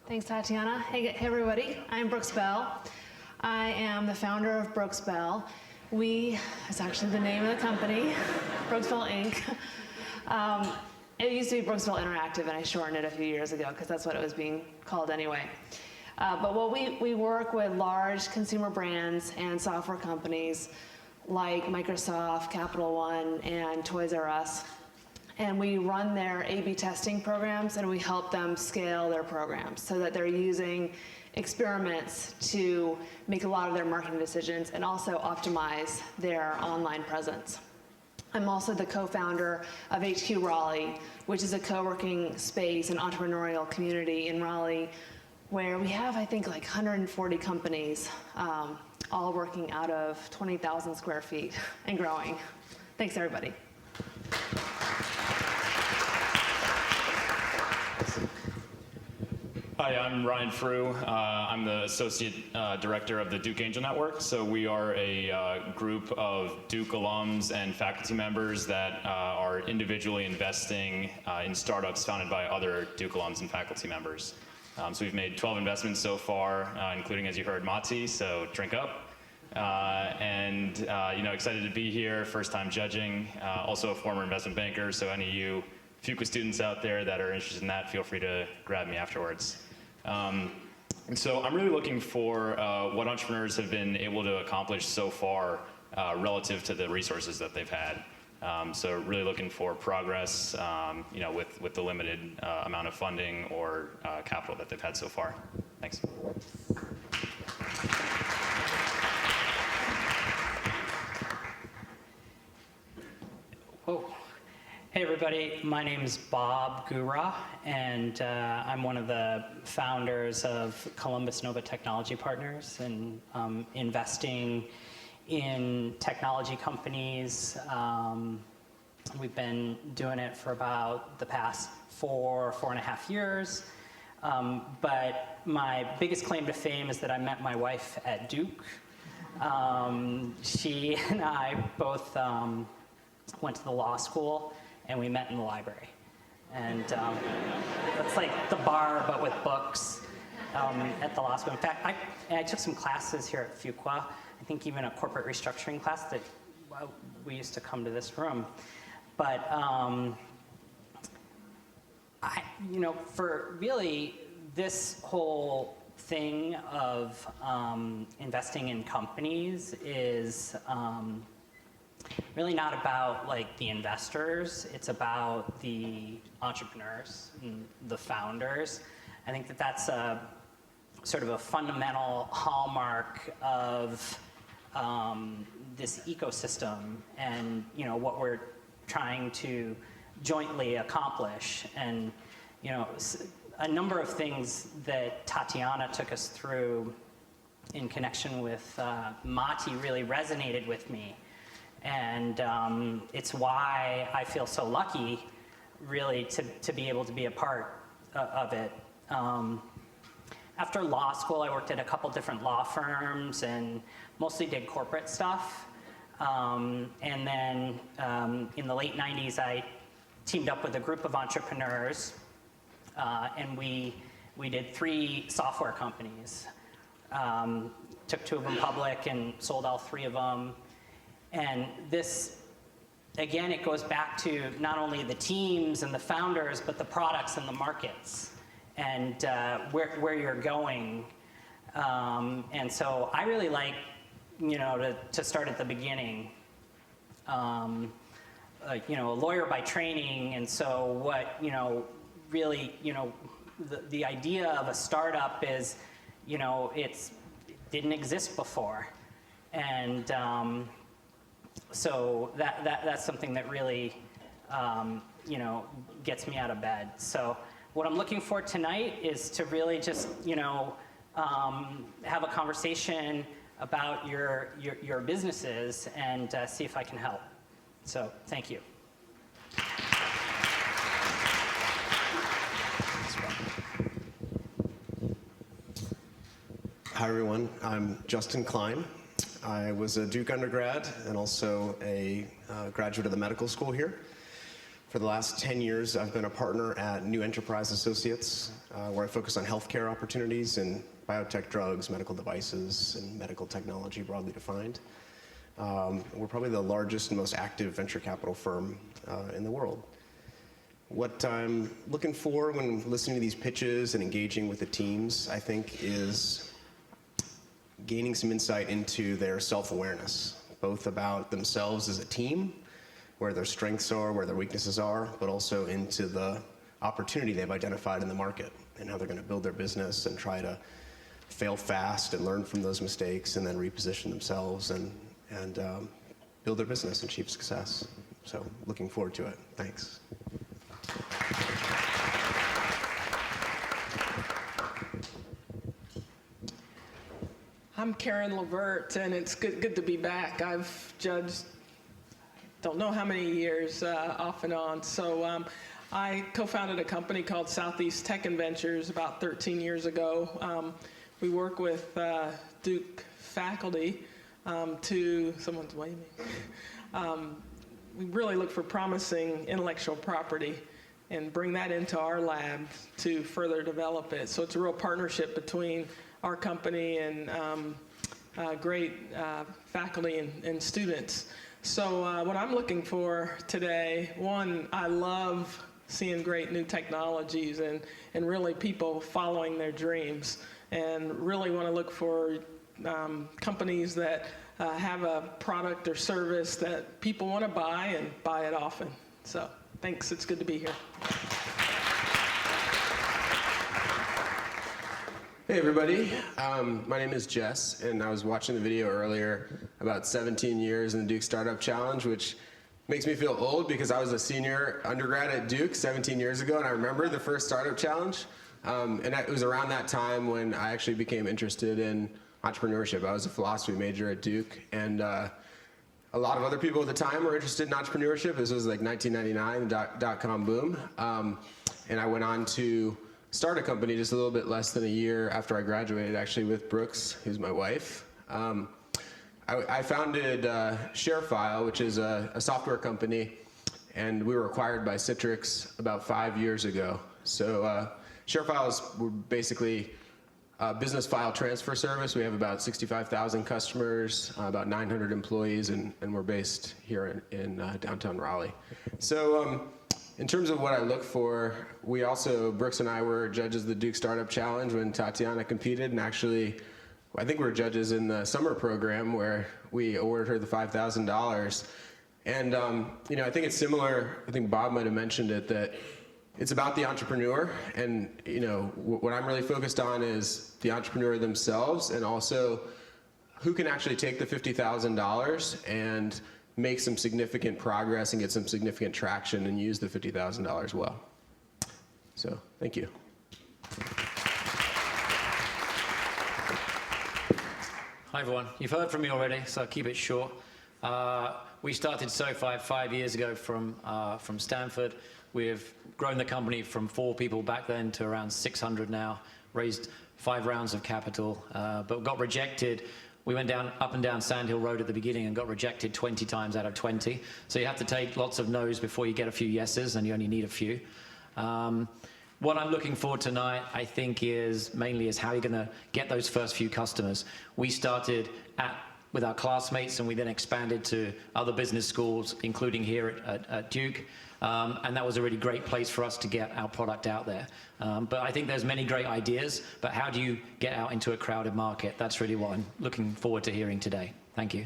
Thanks, Tatiana. Hey everybody, I'm Brooks Bell. I am the founder of Brooks Bell. It's actually the name of the company, Brooks Bell Inc. It used to be Brooks Bell Interactive, and I shortened it a few years ago because that's what it was being called anyway. But we work with large consumer brands and software companies like Microsoft, Capital One, and Toys R Us. And we run their A/B testing programs, and we help them scale their programs so that they're using experiments to make a lot of their marketing decisions and also optimize their online presence. I'm also the co-founder of HQ Raleigh, which is a co-working space and entrepreneurial community in Raleigh where we have, I think, like 140 companies, all working out of 20,000 square feet and growing. Thanks, everybody. Hi, I'm Ryan Frew. I'm the Associate Director of the Duke Angel Network. So we are a group of Duke alums and faculty members that are individually investing in startups founded by other Duke alums and faculty members. So we've made 12 investments so far, including, as you heard, Mati, so drink up. Excited to be here, first time judging, also a former investment banker, so any of you Fuqua students out there that are interested in that, feel free to grab me afterwards. And so I'm really looking for what entrepreneurs have been able to accomplish so far relative to the resources that they've had. So really looking for progress, with the limited amount of funding or capital that they've had so far. Thanks. Whoa. Hey everybody, my name's Bob Gura, and I'm one of the founders of Columbus Nova Technology Partners, and investing in technology companies. We've been doing it for about the past 4.5 years. But my biggest claim to fame is that I met my wife at Duke. She and I both went to the law school, and we met in the library. And it's like the bar, but with books at the law school. In fact, I took some classes here at Fuqua. I think even a corporate restructuring class that we used to come to this room. But for really this whole thing of investing in companies is really not about like the investors. It's about the entrepreneurs and the founders. I think that that's a sort of a fundamental hallmark of this ecosystem, and what we're trying to jointly accomplish. And a number of things that Tatiana took us through in connection with Mati really resonated with me. And it's why I feel so lucky, really, to be able to be a part of it. After law school, I worked at a couple different law firms and mostly did corporate stuff. And then in the late 90s, I teamed up with a group of entrepreneurs, and we did 3 software companies. took 2 of them public and sold all 3 of them. And this, again, it goes back to not only the teams and the founders, but the products and the markets and where you're going. And so I really like, to start at the beginning. A lawyer by training, and so what, really, the idea of a startup is, it didn't exist before. And so that's something that really, gets me out of bed. So what I'm looking for tonight is to really just, have a conversation about your businesses and see if I can help. So thank you. Hi everyone, I'm Justin Klein. I was a Duke undergrad and also a graduate of the medical school here. For the last 10 years, I've been a partner at New Enterprise Associates, where I focus on healthcare opportunities in biotech drugs, medical devices, and medical technology broadly defined. We're probably the largest and most active venture capital firm in the world. What I'm looking for when listening to these pitches and engaging with the teams, I think, is gaining some insight into their self-awareness, both about themselves as a team, where their strengths are, where their weaknesses are, but also into the opportunity they've identified in the market and how they're going to build their business and try to fail fast and learn from those mistakes and then reposition themselves and build their business and achieve success. So looking forward to it. Thanks. I'm Karen Levert, and it's good to be back. I've judged, don't know how many years off and on. So I co-founded a company called Southeast Tech and Ventures about 13 years ago. We work with Duke faculty someone's waving. We really look for promising intellectual property and bring that into our lab to further develop it. So it's a real partnership between our company and great faculty and students. So what I'm looking for today, one, I love seeing great new technologies and really people following their dreams, and really want to look for companies that have a product or service that people want to buy and buy it often. So thanks, it's good to be here. Hey everybody, my name is Jess, and I was watching the video earlier about 17 years in the Duke Startup Challenge, which makes me feel old because I was a senior undergrad at Duke 17 years ago, and I remember the first Startup Challenge. And it was around that time when I actually became interested in entrepreneurship. I was a philosophy major at Duke, and a lot of other people at the time were interested in entrepreneurship. This was like 1999, the dot-com boom. And I went on to start a company just a little bit less than a year after I graduated, actually, with Brooks, who's my wife. I founded ShareFile, which is a software company, and we were acquired by Citrix about 5 years ago. So ShareFile we're basically a business file transfer service. We have about 65,000 customers, about 900 employees, and we're based here in downtown Raleigh. So in terms of what I look for, Brooks and I were judges of the Duke Startup Challenge when Tatiana competed, and actually, I think we were judges in the summer program where we awarded her the $5,000. And I think it's similar, I think Bob might have mentioned it, that it's about the entrepreneur, and what I'm really focused on is the entrepreneur themselves, and also who can actually take the $50,000 and make some significant progress and get some significant traction and use the $50,000 well. So, thank you. Hi everyone. You've heard from me already, so I'll keep it short. We started SoFi 5 years ago from Stanford. We've grown the company from 4 people back then to around 600 now, raised 5 rounds of capital, but got rejected. We went up and down Sand Hill Road at the beginning and got rejected 20 times out of 20. So you have to take lots of no's before you get a few yeses, and you only need a few. What I'm looking for tonight, I think, is mainly how you're going to get those first few customers. We started with our classmates, and we then expanded to other business schools, including here at Duke. And that was a really great place for us to get our product out there. But I think there's many great ideas, but how do you get out into a crowded market? That's really what I'm looking forward to hearing today. Thank you.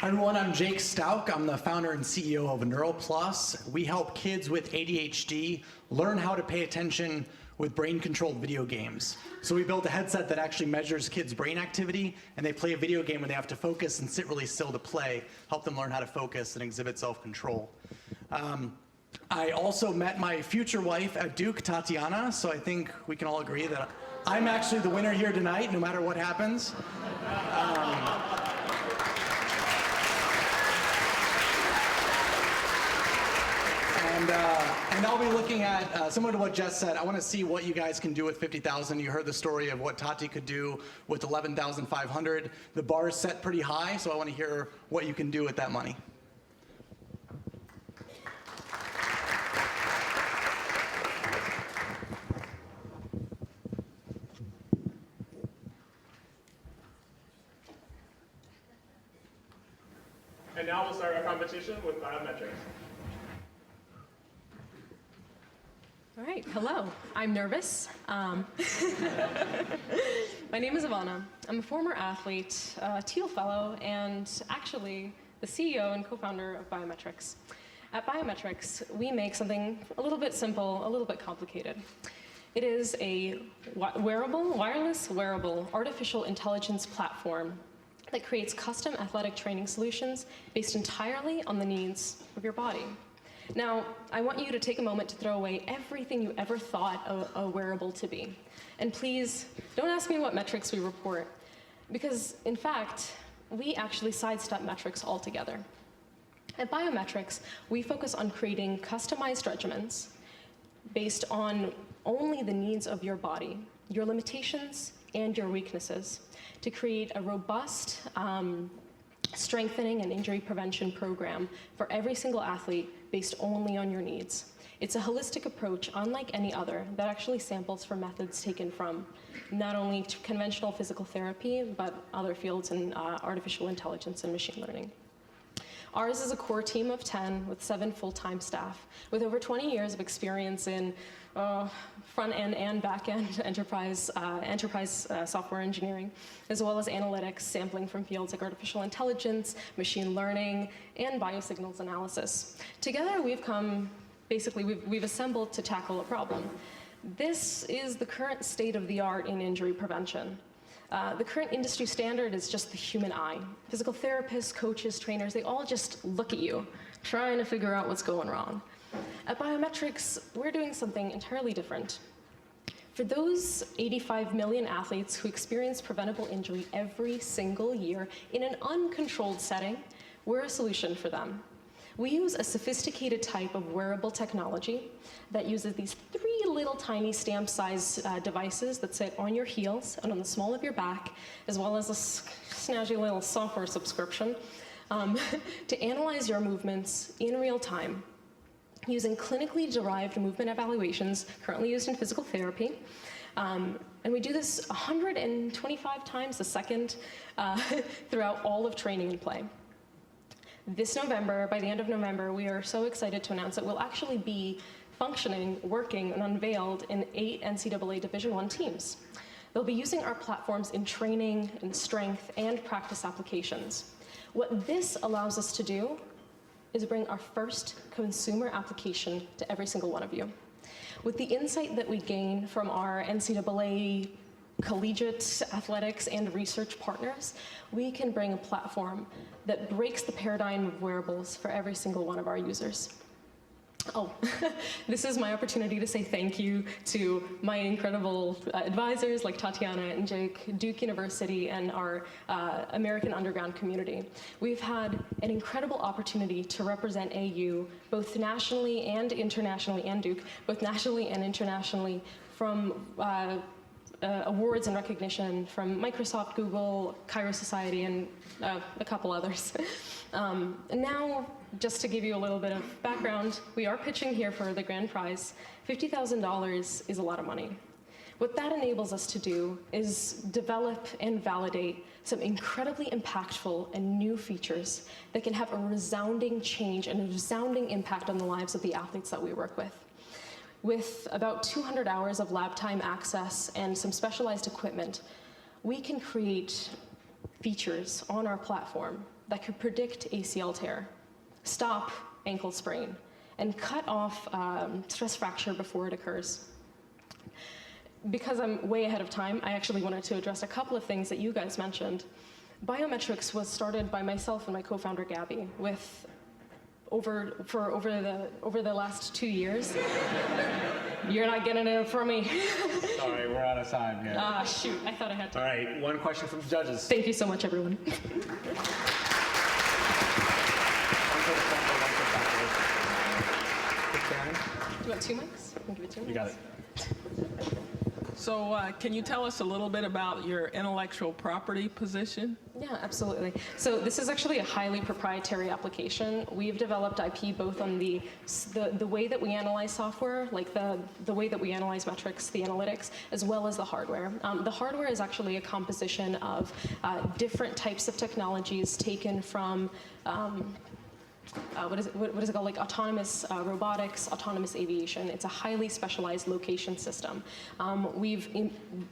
Hi everyone, I'm Jake Stauk. I'm the founder and CEO of NeuroPlus. We help kids with ADHD learn how to pay attention with brain-controlled video games. So we built a headset that actually measures kids' brain activity, and they play a video game when they have to focus and sit really still to play, help them learn how to focus and exhibit self-control. I also met my future wife at Duke, Tatiana, so I think we can all agree that I'm actually the winner here tonight, no matter what happens. And I'll be looking at, similar to what Jess said, I want to see what you guys can do with 50,000. You heard the story of what Tati could do with 11,500. The bar is set pretty high, so I want to hear what you can do with that money. And now we'll start our competition with biometrics. All right, hello. I'm nervous. My name is Ivana. I'm a former athlete, a Teal Fellow, and actually the CEO and co-founder of Biometrics. At Biometrics, we make something a little bit simple, a little bit complicated. It is a wireless wearable artificial intelligence platform that creates custom athletic training solutions based entirely on the needs of your body. Now, I want you to take a moment to throw away everything you ever thought a wearable to be. And please, don't ask me what metrics we report, because in fact, we actually sidestep metrics altogether. At Biometrics, we focus on creating customized regimens based on only the needs of your body, your limitations, and your weaknesses, to create a robust strengthening and injury prevention program for every single athlete based only on your needs. It's a holistic approach, unlike any other, that actually samples from methods taken from not only conventional physical therapy, but other fields in artificial intelligence and machine learning. Ours is a core team of 10 with 7 full-time staff, with over 20 years of experience in front-end and back-end enterprise software engineering, as well as analytics, sampling from fields like artificial intelligence, machine learning, and biosignals analysis. Together, we've assembled to tackle a problem. This is the current state of the art in injury prevention. The current industry standard is just the human eye. Physical therapists, coaches, trainers, they all just look at you, trying to figure out what's going wrong. At Biometrics, we're doing something entirely different. For those 85 million athletes who experience preventable injury every single year in an uncontrolled setting, we're a solution for them. We use a sophisticated type of wearable technology that uses these 3 little tiny stamp-sized devices that sit on your heels and on the small of your back, as well as a snazzy little software subscription, to analyze your movements in real time, using clinically derived movement evaluations currently used in physical therapy. And we do this 125 times a second throughout all of training and play. This November, by the end of November, we are so excited to announce that we'll actually be functioning, working, and unveiled in 8 NCAA Division I teams. They'll be using our platforms in training, in strength, and practice applications. What this allows us to do is bring our first consumer application to every single one of you. With the insight that we gain from our NCAA collegiate athletics and research partners, we can bring a platform that breaks the paradigm of wearables for every single one of our users. Oh, this is my opportunity to say thank you to my incredible advisors like Tatiana and Jake, Duke University, and our American Underground community. We've had an incredible opportunity to represent AU both nationally and internationally, and Duke, both nationally and internationally, from awards and recognition from Microsoft, Google, Cairo Society, and a couple others. And now just to give you a little bit of background, we are pitching here for the grand prize. $50,000 is a lot of money. What that enables us to do is develop and validate some incredibly impactful and new features that can have a resounding change and a resounding impact on the lives of the athletes that we work with. With about 200 hours of lab time access and some specialized equipment, we can create features on our platform that could predict ACL tear, stop ankle sprain, and cut off stress fracture before it occurs. Because I'm way ahead of time, I actually wanted to address a couple of things that you guys mentioned. Biometrics was started by myself and my co-founder Gabby with over the last 2 years. You're not getting it from me. Sorry, we're out of time here. Ah, shoot, I thought I had to. All right, one question from the judges. Thank you so much, everyone. You want 2 mics? I'll give it 2 mics. You got it. So can you tell us a little bit about your intellectual property position? Yeah, absolutely. So this is actually a highly proprietary application. We've developed IP both on the way that we analyze software, like the way that we analyze metrics, the analytics, as well as the hardware. The hardware is actually a composition of different types of technologies taken from what is it called? Like autonomous robotics, autonomous aviation. It's a highly specialized location system. We've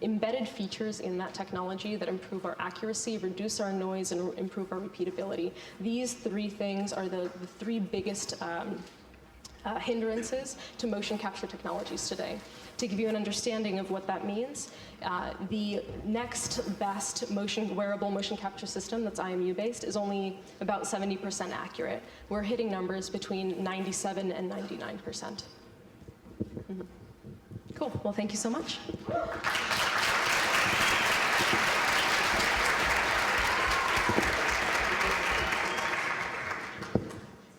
embedded features in that technology that improve our accuracy, reduce our noise, and improve our repeatability. These 3 things are the 3 biggest hindrances to motion capture technologies today. To give you an understanding of what that means, the next best wearable motion capture system that's IMU based is only about 70% accurate. We're hitting numbers between 97 and 99%. Mm-hmm. Cool, well thank you so much.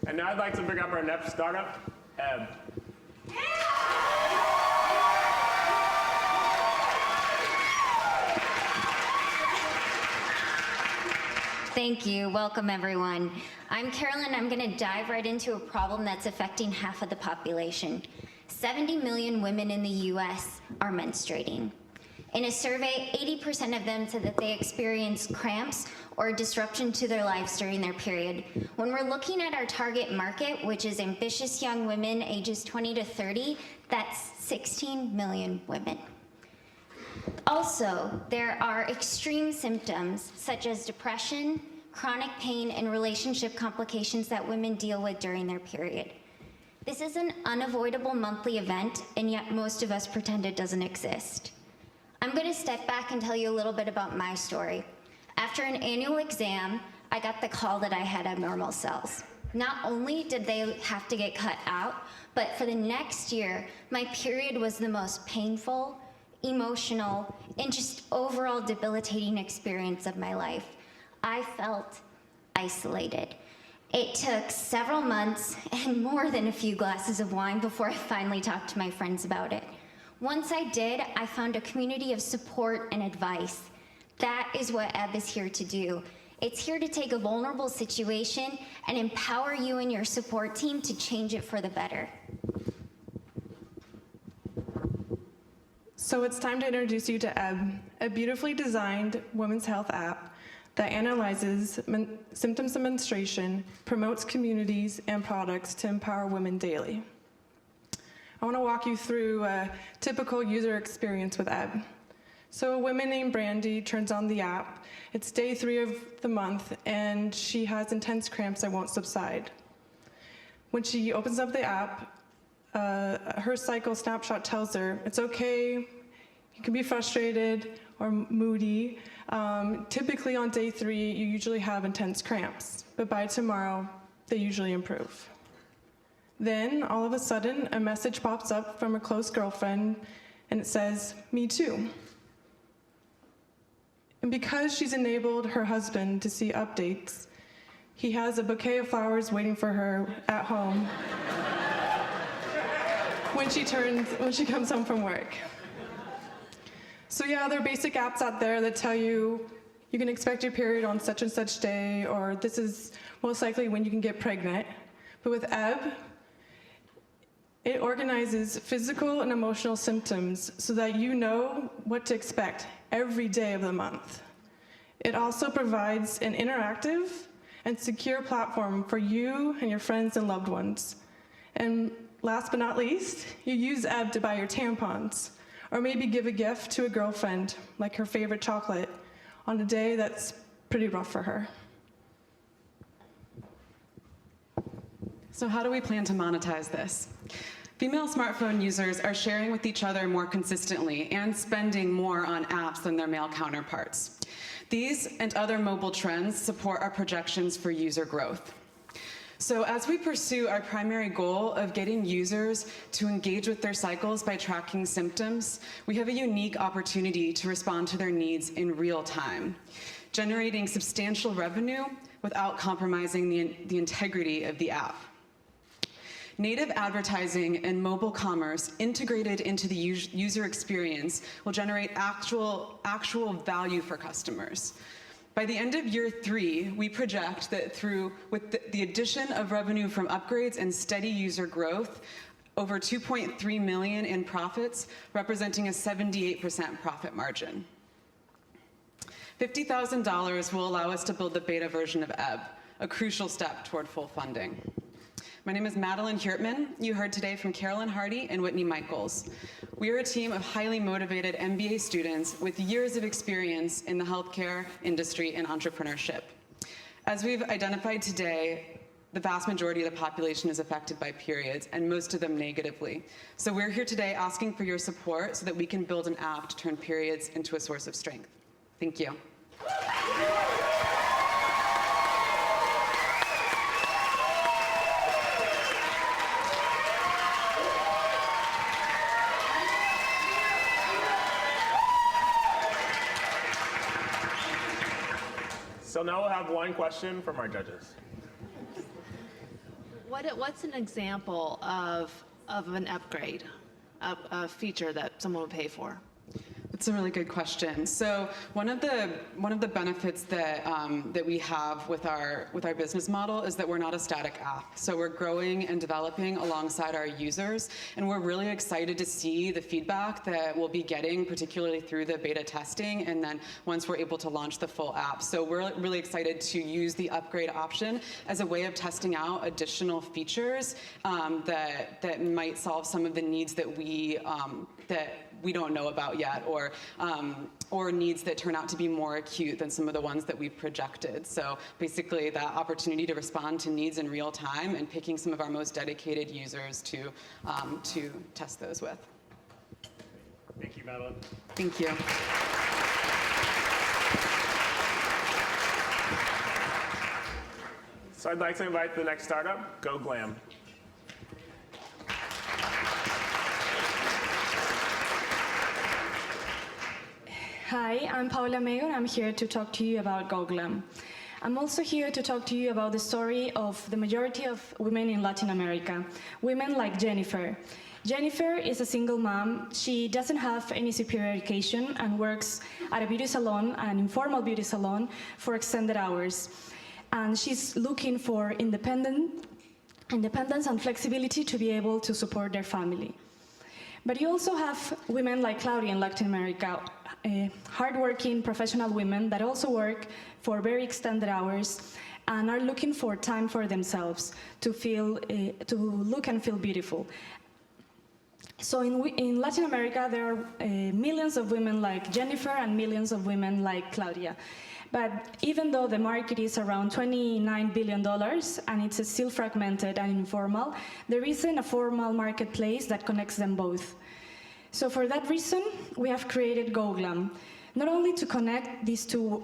And now I'd like to bring up our next startup, Ebb. Thank you. Welcome, everyone. I'm Carolyn. I'm going to dive right into a problem that's affecting half of the population. 70 million women in the U.S. are menstruating. In a survey, 80% of them said that they experience cramps or disruption to their lives during their period. When we're looking at our target market, which is ambitious young women ages 20 to 30, that's 16 million women. Also, there are extreme symptoms such as depression, chronic pain, and relationship complications that women deal with during their period. This is an unavoidable monthly event, and yet most of us pretend it doesn't exist. I'm going to step back and tell you a little bit about my story. After an annual exam, I got the call that I had abnormal cells. Not only did they have to get cut out, but for the next year, my period was the most painful, emotional, and just overall debilitating experience of my life. I felt isolated. It took several months and more than a few glasses of wine before I finally talked to my friends about it. Once I did, I found a community of support and advice. That is what Ebb is here to do. It's here to take a vulnerable situation and empower you and your support team to change it for the better. So it's time to introduce you to Ebb, a beautifully designed women's health app that analyzes symptoms of menstruation, promotes communities and products to empower women daily. I want to walk you through a typical user experience with Ebb. So a woman named Brandy turns on the app. It's day 3 of the month, and she has intense cramps that won't subside. When she opens up the app, her cycle snapshot tells her it's okay, you can be frustrated or moody. Typically on day 3, you usually have intense cramps, but by tomorrow, they usually improve. Then, all of a sudden, a message pops up from a close girlfriend, and it says, "Me too." And because she's enabled her husband to see updates, he has a bouquet of flowers waiting for her at home when she comes home from work. So yeah, there are basic apps out there that tell you you can expect your period on such and such day, or this is most likely when you can get pregnant. But with EB, it organizes physical and emotional symptoms so that you know what to expect every day of the month. It also provides an interactive and secure platform for you and your friends and loved ones. And last but not least, you use EB to buy your tampons, or maybe give a gift to a girlfriend, like her favorite chocolate, on a day that's pretty rough for her. So how do we plan to monetize this? Female smartphone users are sharing with each other more consistently and spending more on apps than their male counterparts. These and other mobile trends support our projections for user growth. So as we pursue our primary goal of getting users to engage with their cycles by tracking symptoms, we have a unique opportunity to respond to their needs in real time, generating substantial revenue without compromising the integrity of the app. Native advertising and mobile commerce integrated into the user experience will generate actual value for customers. By the end of year 3, we project that with the addition of revenue from upgrades and steady user growth, over $2.3 million in profits, representing a 78% profit margin. $50,000 will allow us to build the beta version of EB, a crucial step toward full funding. My name is Madeline Hurtman. You heard today from Carolyn Hardy and Whitney Michaels. We are a team of highly motivated MBA students with years of experience in the healthcare industry and entrepreneurship. As we've identified today, the vast majority of the population is affected by periods, and most of them negatively. So we're here today asking for your support so that we can build an app to turn periods into a source of strength. Thank you. So now we'll have one question from our judges. What's an example of an upgrade, a feature that someone would pay for? That's a really good question. So one of the benefits that we have with our business model is that we're not a static app. So we're growing and developing alongside our users, and we're really excited to see the feedback that we'll be getting, particularly through the beta testing, and then once we're able to launch the full app. So we're really excited to use the upgrade option as a way of testing out additional features that might solve some of the needs that we don't know about yet, or needs that turn out to be more acute than some of the ones that we've projected. So basically that opportunity to respond to needs in real time and picking some of our most dedicated users to test those with. Thank you, Madeline. Thank you. So I'd like to invite the next startup, Go Glam. Hi, I'm Paula Mayo, and I'm here to talk to you about GoGlam. I'm also here to talk to you about the story of the majority of women in Latin America, women like Jennifer. Jennifer is a single mom. She doesn't have any superior education and works at a beauty salon, an informal beauty salon, for extended hours. And she's looking for independence and flexibility to be able to support their family. But you also have women like Claudia in Latin America, hardworking professional women that also work for very extended hours and are looking for time for themselves to look and feel beautiful. So in Latin America, there are millions of women like Jennifer and millions of women like Claudia. But even though the market is around $29 billion and it's still fragmented and informal, there isn't a formal marketplace that connects them both. So for that reason, we have created GoGlam, not only to connect these two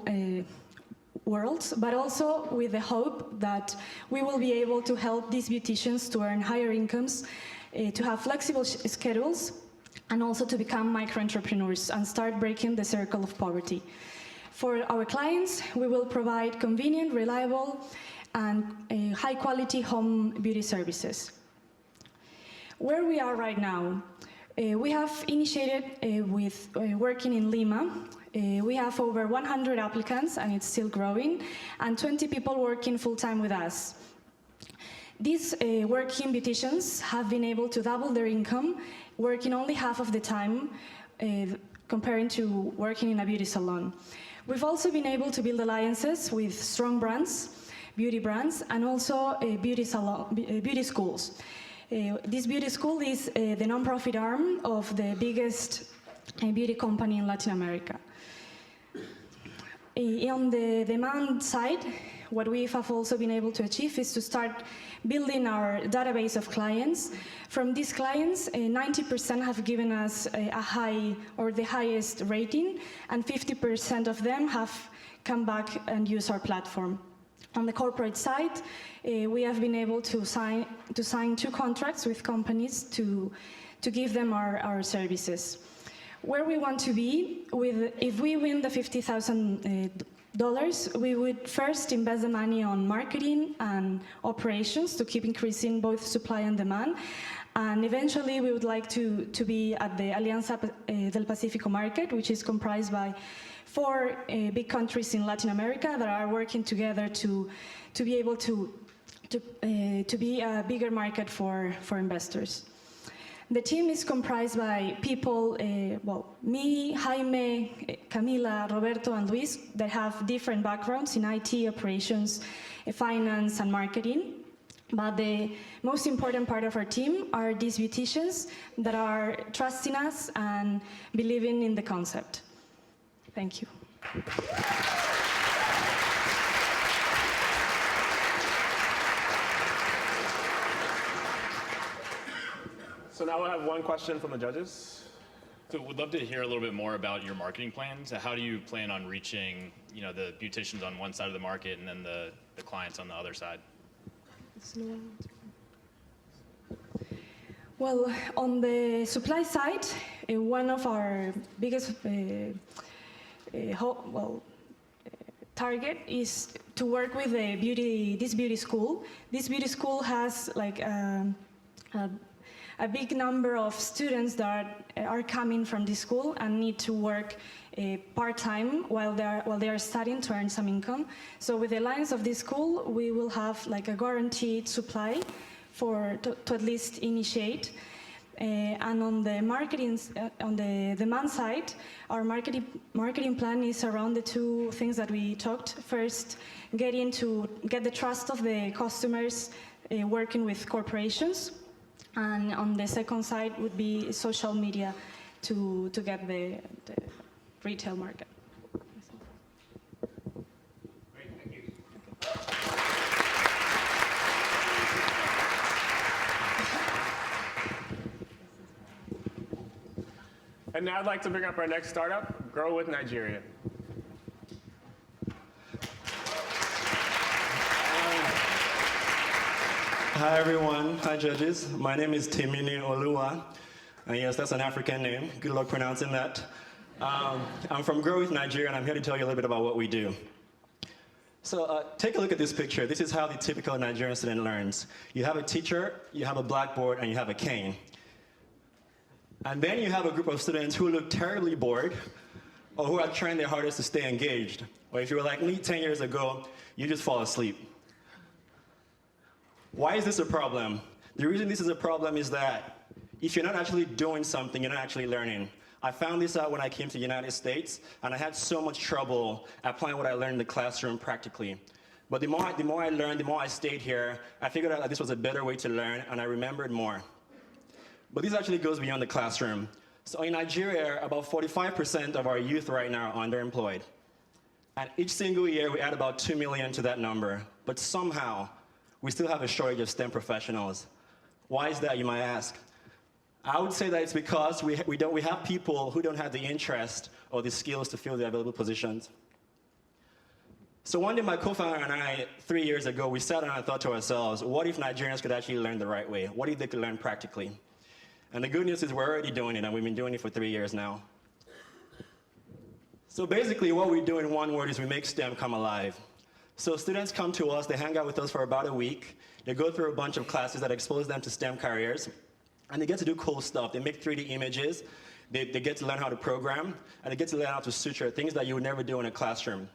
worlds, but also with the hope that we will be able to help these beauticians to earn higher incomes, to have flexible schedules, and also to become micro-entrepreneurs and start breaking the circle of poverty. For our clients, we will provide convenient, reliable, and high-quality home beauty services. Where we are right now, we have initiated with working in Lima. We have over 100 applicants, and it's still growing, and 20 people working full-time with us. These working beauticians have been able to double their income, working only half of the time comparing to working in a beauty salon. We've also been able to build alliances with strong brands, beauty brands, and also beauty schools. This beauty school is the non-profit arm of the biggest beauty company in Latin America. On the demand side, what we have also been able to achieve is to start building our database of clients. From these clients, 90% have given us a high or the highest rating, and 50% of them have come back and used our platform. On the corporate side, we have been able to sign 2 contracts with companies to give them our services. Where we want to be, if we win the $50,000, we would first invest the money on marketing and operations to keep increasing both supply and demand. And eventually, we would like to be at the Alianza del Pacífico market, which is comprised by 4 big countries in Latin America that are working together to be able to be a bigger market for investors. The team is comprised by people, me, Jaime, Camila, Roberto, and Luis, that have different backgrounds in IT, operations, finance, and marketing. But the most important part of our team are these beauticians that are trusting us and believing in the concept. Thank you. So now we'll have one question from the judges. So we'd love to hear a little bit more about your marketing plans. How do you plan on reaching, the beauticians on one side of the market and then the clients on the other side? Well, on the supply side, one of our biggest target is to work with this beauty school. This beauty school has a big number of students that are coming from this school and need to work part-time while they are studying to earn some income. So with the alliance of this school, we will have a guaranteed supply to at least initiate. And on the on the demand side, our marketing plan is around the 2 things that we talked. First, get the trust of the customers working with corporations. And on the second side would be social media to get the retail market. Great, thank you. And now I'd like to bring up our next startup, Grow with Nigeria. Hi everyone, hi judges. My name is Temini Oluwa. And yes, that's an African name. Good luck pronouncing that. I'm from Grow with Nigeria, and I'm here to tell you a little bit about what we do. So take a look at this picture. This is how the typical Nigerian student learns. You have a teacher, you have a blackboard, and you have a cane. And then you have a group of students who look terribly bored, or who are trying their hardest to stay engaged. Or if you were like me 10 years ago, you just fall asleep. Why is this a problem? The reason this is a problem is that if you're not actually doing something, you're not actually learning. I found this out when I came to the United States, and I had so much trouble applying what I learned in the classroom practically. But the more I learned, the more I stayed here, I figured out that this was a better way to learn, and I remembered more. But this actually goes beyond the classroom. So in Nigeria, about 45% of our youth right now are underemployed. And each single year, we add about 2 million to that number. But somehow, we still have a shortage of STEM professionals. Why is that, you might ask? I would say that it's because we have people who don't have the interest or the skills to fill the available positions. So one day, my co-founder and I, 3 years ago, we sat down and thought to ourselves, what if Nigerians could actually learn the right way? What if they could learn practically? And the good news is we're already doing it, and we've been doing it for 3 years now. So basically, what we do in one word is we make STEM come alive. So students come to us, they hang out with us for about a week, they go through a bunch of classes that expose them to STEM careers, and they get to do cool stuff. They make 3D images, they get to learn how to program, and they get to learn how to suture, things that you would never do in a classroom.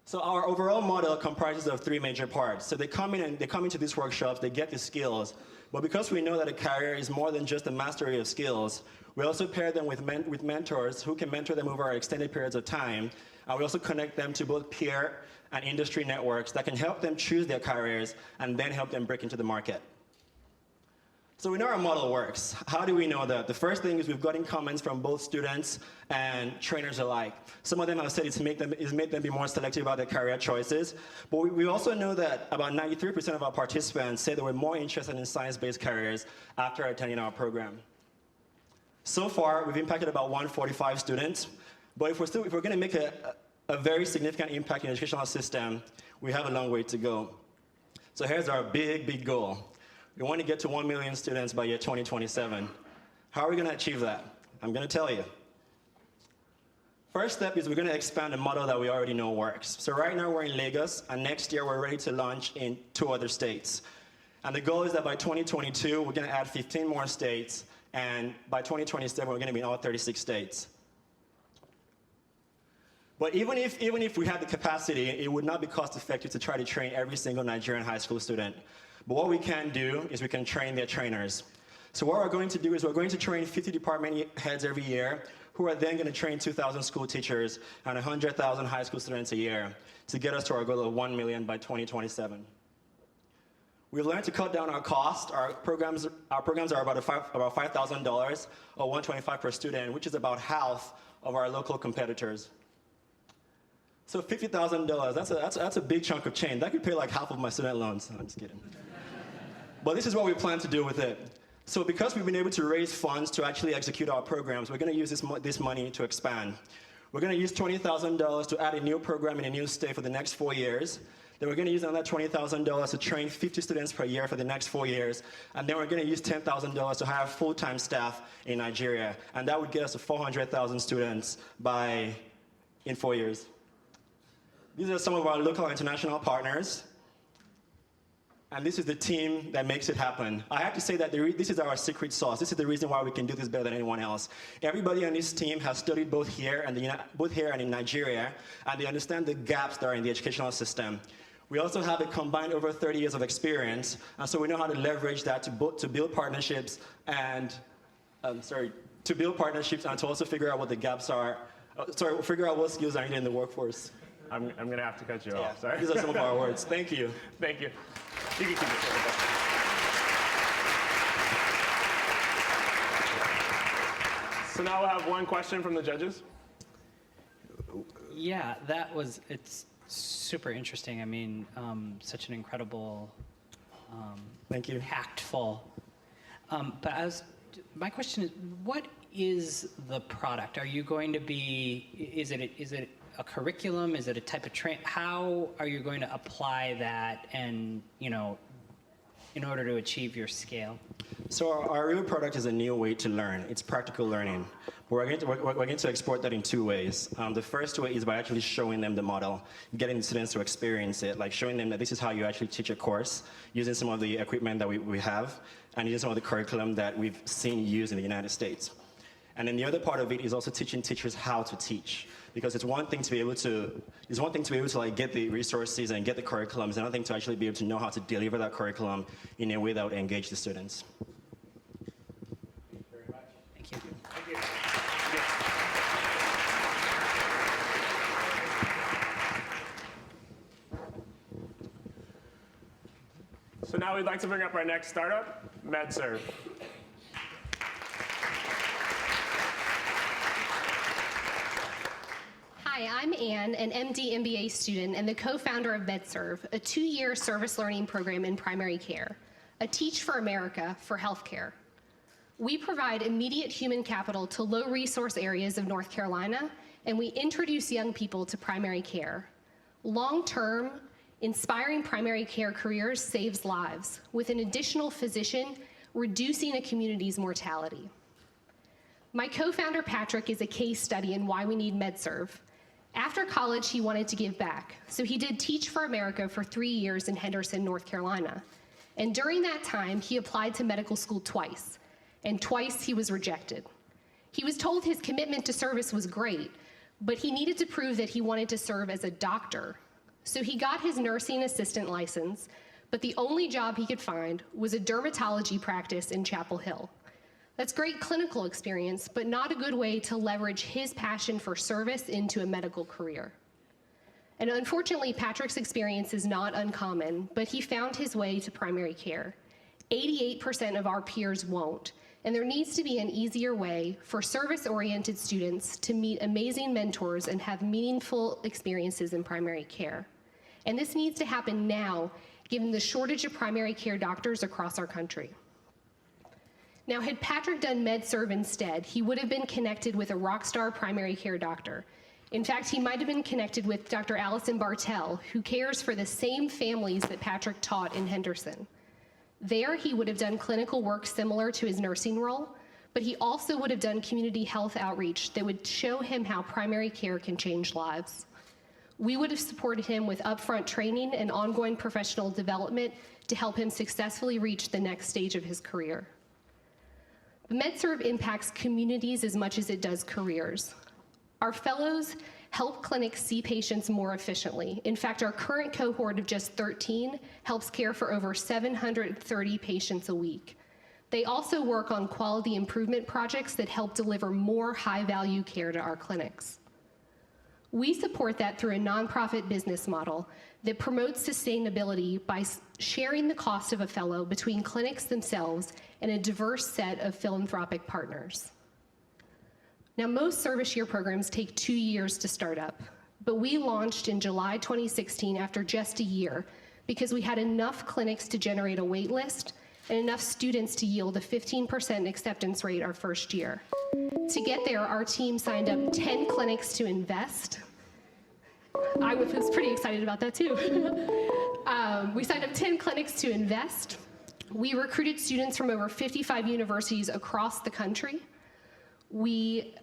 So our overall model comprises of 3 major parts. So they come into these workshops, they get the skills, but because we know that a career is more than just a mastery of skills, we also pair them with mentors who can mentor them over extended periods of time, and we also connect them to both peer and industry networks that can help them choose their careers and then help them break into the market. So we know our model works. How do we know that? The first thing is we've gotten comments from both students and trainers alike. Some of them have said it's made them be more selective about their career choices. But we also know that about 93% of our participants say they were more interested in science-based careers after attending our program. So far, we've impacted about 145 students. But if we're going to make a very significant impact in the educational system, we have a long way to go. So here's our big goal. We want to get to 1 million students by year 2027. How are we going to achieve that? I'm going to tell you. First step is we're going to expand a model that we already know works. So right now we're in Lagos, and next year we're ready to launch in 2 other states. And the goal is that by 2022, we're going to add 15 more states, and by 2027, we're going to be in all 36 states. But even if we had the capacity, it would not be cost effective to try to train every single Nigerian high school student. But what we can do is we can train their trainers. So what we're going to do is we're going to train 50 department heads every year, who are then going to train 2,000 school teachers and 100,000 high school students a year to get us to our goal of 1 million by 2027. We've learned to cut down our cost. Our programs are about $5,000 or $125 per student, which is about half of our local competitors. So $50,000, that's a big chunk of change. That could pay like half of my student loans. I'm just kidding. But this is what we plan to do with it. So because we've been able to raise funds to actually execute our programs, we're going to use this money to expand. We're going to use $20,000 to add a new program in a new state for the next 4 years. Then we're going to use another $20,000 to train 50 students per year for the next 4 years. And then we're going to use $10,000 to hire full-time staff in Nigeria. And that would get us to 400,000 students in 4 years. These are some of our local and international partners. And this is the team that makes it happen. I have to say that this is our secret sauce. This is the reason why we can do this better than anyone else. Everybody on this team has studied both here and in Nigeria, and they understand the gaps that are in the educational system. We also have a combined over 30 years of experience, and so we know how to leverage that to build partnerships and to also figure out what the gaps are. Figure out what skills are needed in the workforce. I'm going to have to cut you off. Sorry. These are some of our words. Thank you. Thank you. You can keep it. So now we'll have one question from the judges. Yeah, it's super interesting. I mean, such an incredible, thank you, impactful. But my question is, what is the product? Are you going to be? Is it a curriculum? Is it a type of train? How are you going to apply that, and in order to achieve your scale? So our real product is a new way to learn. It's practical learning. We're going to export that in 2 ways. The first way is by actually showing them the model, getting the students to experience it, like showing them that this is how you actually teach a course, using some of the equipment that we have, and using some of the curriculum that we've seen used in the United States. And then the other part of it is also teaching teachers how to teach, because it's one thing to be able to like get the resources and get the curriculum. It's another thing to actually be able to know how to deliver that curriculum in a way that would engage the students. Thank you. Thank you. So now we'd like to bring up our next startup, MedServe. Hi, I'm Anne, an MD MBA student and the co-founder of MedServe, a 2-year service learning program in primary care, a Teach for America for healthcare. We provide immediate human capital to low-resource areas of North Carolina, and we introduce young people to primary care. Long-term, inspiring primary care careers saves lives, with an additional physician reducing a community's mortality. My co-founder, Patrick, is a case study in why we need MedServe. After college, he wanted to give back, so he did Teach for America for 3 years in Henderson, North Carolina. And during that time, he applied to medical school twice, and twice he was rejected. He was told his commitment to service was great, but he needed to prove that he wanted to serve as a doctor, So he got his nursing assistant license, but the only job he could find was a dermatology practice in Chapel Hill. That's great clinical experience, but not a good way to leverage his passion for service into a medical career. And unfortunately, Patrick's experience is not uncommon, but he found his way to primary care. 88% of our peers won't, and there needs to be an easier way for service-oriented students to meet amazing mentors and have meaningful experiences in primary care. And this needs to happen now, given the shortage of primary care doctors across our country. Now, had Patrick done MedServ instead, he would have been connected with a rock star primary care doctor. In fact, he might have been connected with Dr. Allison Bartell, who cares for the same families that Patrick taught in Henderson. There, he would have done clinical work similar to his nursing role, but he also would have done community health outreach that would show him how primary care can change lives. We would have supported him with upfront training and ongoing professional development to help him successfully reach the next stage of his career. MedServ impacts communities as much as it does careers. Our fellows help clinics see patients more efficiently. In fact, our current cohort of just 13 helps care for over 730 patients a week. They also work on quality improvement projects that help deliver more high-value care to our clinics. We support that through a nonprofit business model that promotes sustainability by sharing the cost of a fellow between clinics themselves and a diverse set of philanthropic partners. Now, most service year programs take 2 years to start up, but we launched in July 2016 after just a year because we had enough clinics to generate a wait list and enough students to yield a 15% acceptance rate our first year. To get there, our team signed up 10 clinics to invest. I was pretty excited about that too. We signed up 10 clinics to invest. We recruited students from over 55 universities across the country. We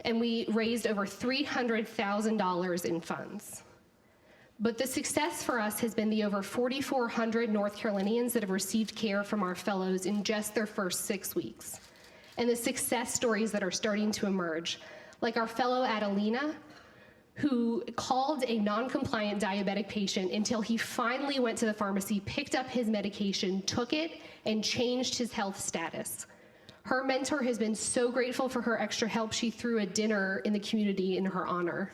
raised over $300,000 in funds. But the success for us has been the over 4,400 North Carolinians that have received care from our fellows in just their first 6 weeks. And the success stories that are starting to emerge, like our fellow Adelina, who called a non-compliant diabetic patient until he finally went to the pharmacy, picked up his medication, took it, and changed his health status. Her mentor has been so grateful for her extra help, she threw a dinner in the community in her honor.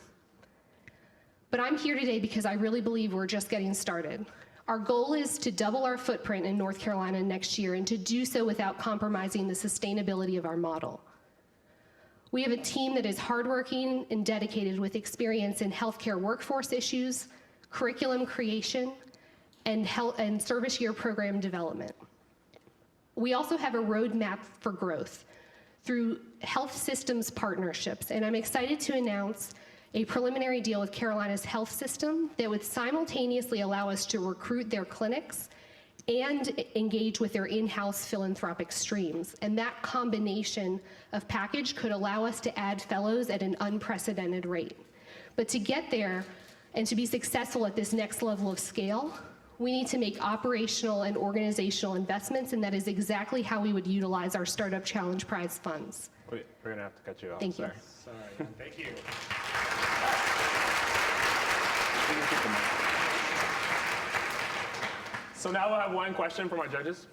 But I'm here today because I really believe we're just getting started. Our goal is to double our footprint in North Carolina next year and to do so without compromising the sustainability of our model. We have a team that is hardworking and dedicated with experience in healthcare workforce issues, curriculum creation, and service year program development. We also have a roadmap for growth through health systems partnerships, and I'm excited to announce a preliminary deal with Carolina's health system that would simultaneously allow us to recruit their clinics and engage with their in-house philanthropic streams. And that combination of package could allow us to add fellows at an unprecedented rate. But to get there and to be successful at this next level of scale, we need to make operational and organizational investments, and that is exactly how we would utilize our Startup Challenge Prize funds. Wait, we're gonna have to cut you off. Thank you. Sorry. Thank you. So now we'll have one question from our judges.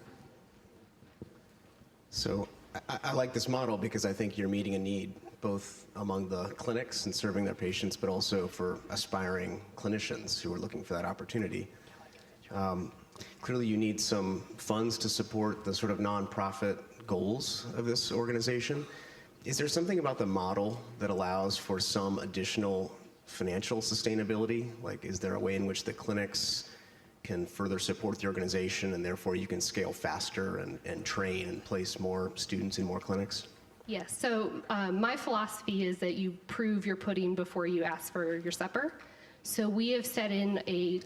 So I like this model because I think you're meeting a need both among the clinics and serving their patients, but also for aspiring clinicians who are looking for that opportunity. Clearly you need some funds to support the sort of nonprofit goals of this organization. Is there something about the model that allows for some additional financial sustainability? Like, is there a way in which the clinics can further support the organization and therefore you can scale faster and train and place more students in more clinics? Yes, so my philosophy is that you prove your pudding before you ask for your supper. So we have set in a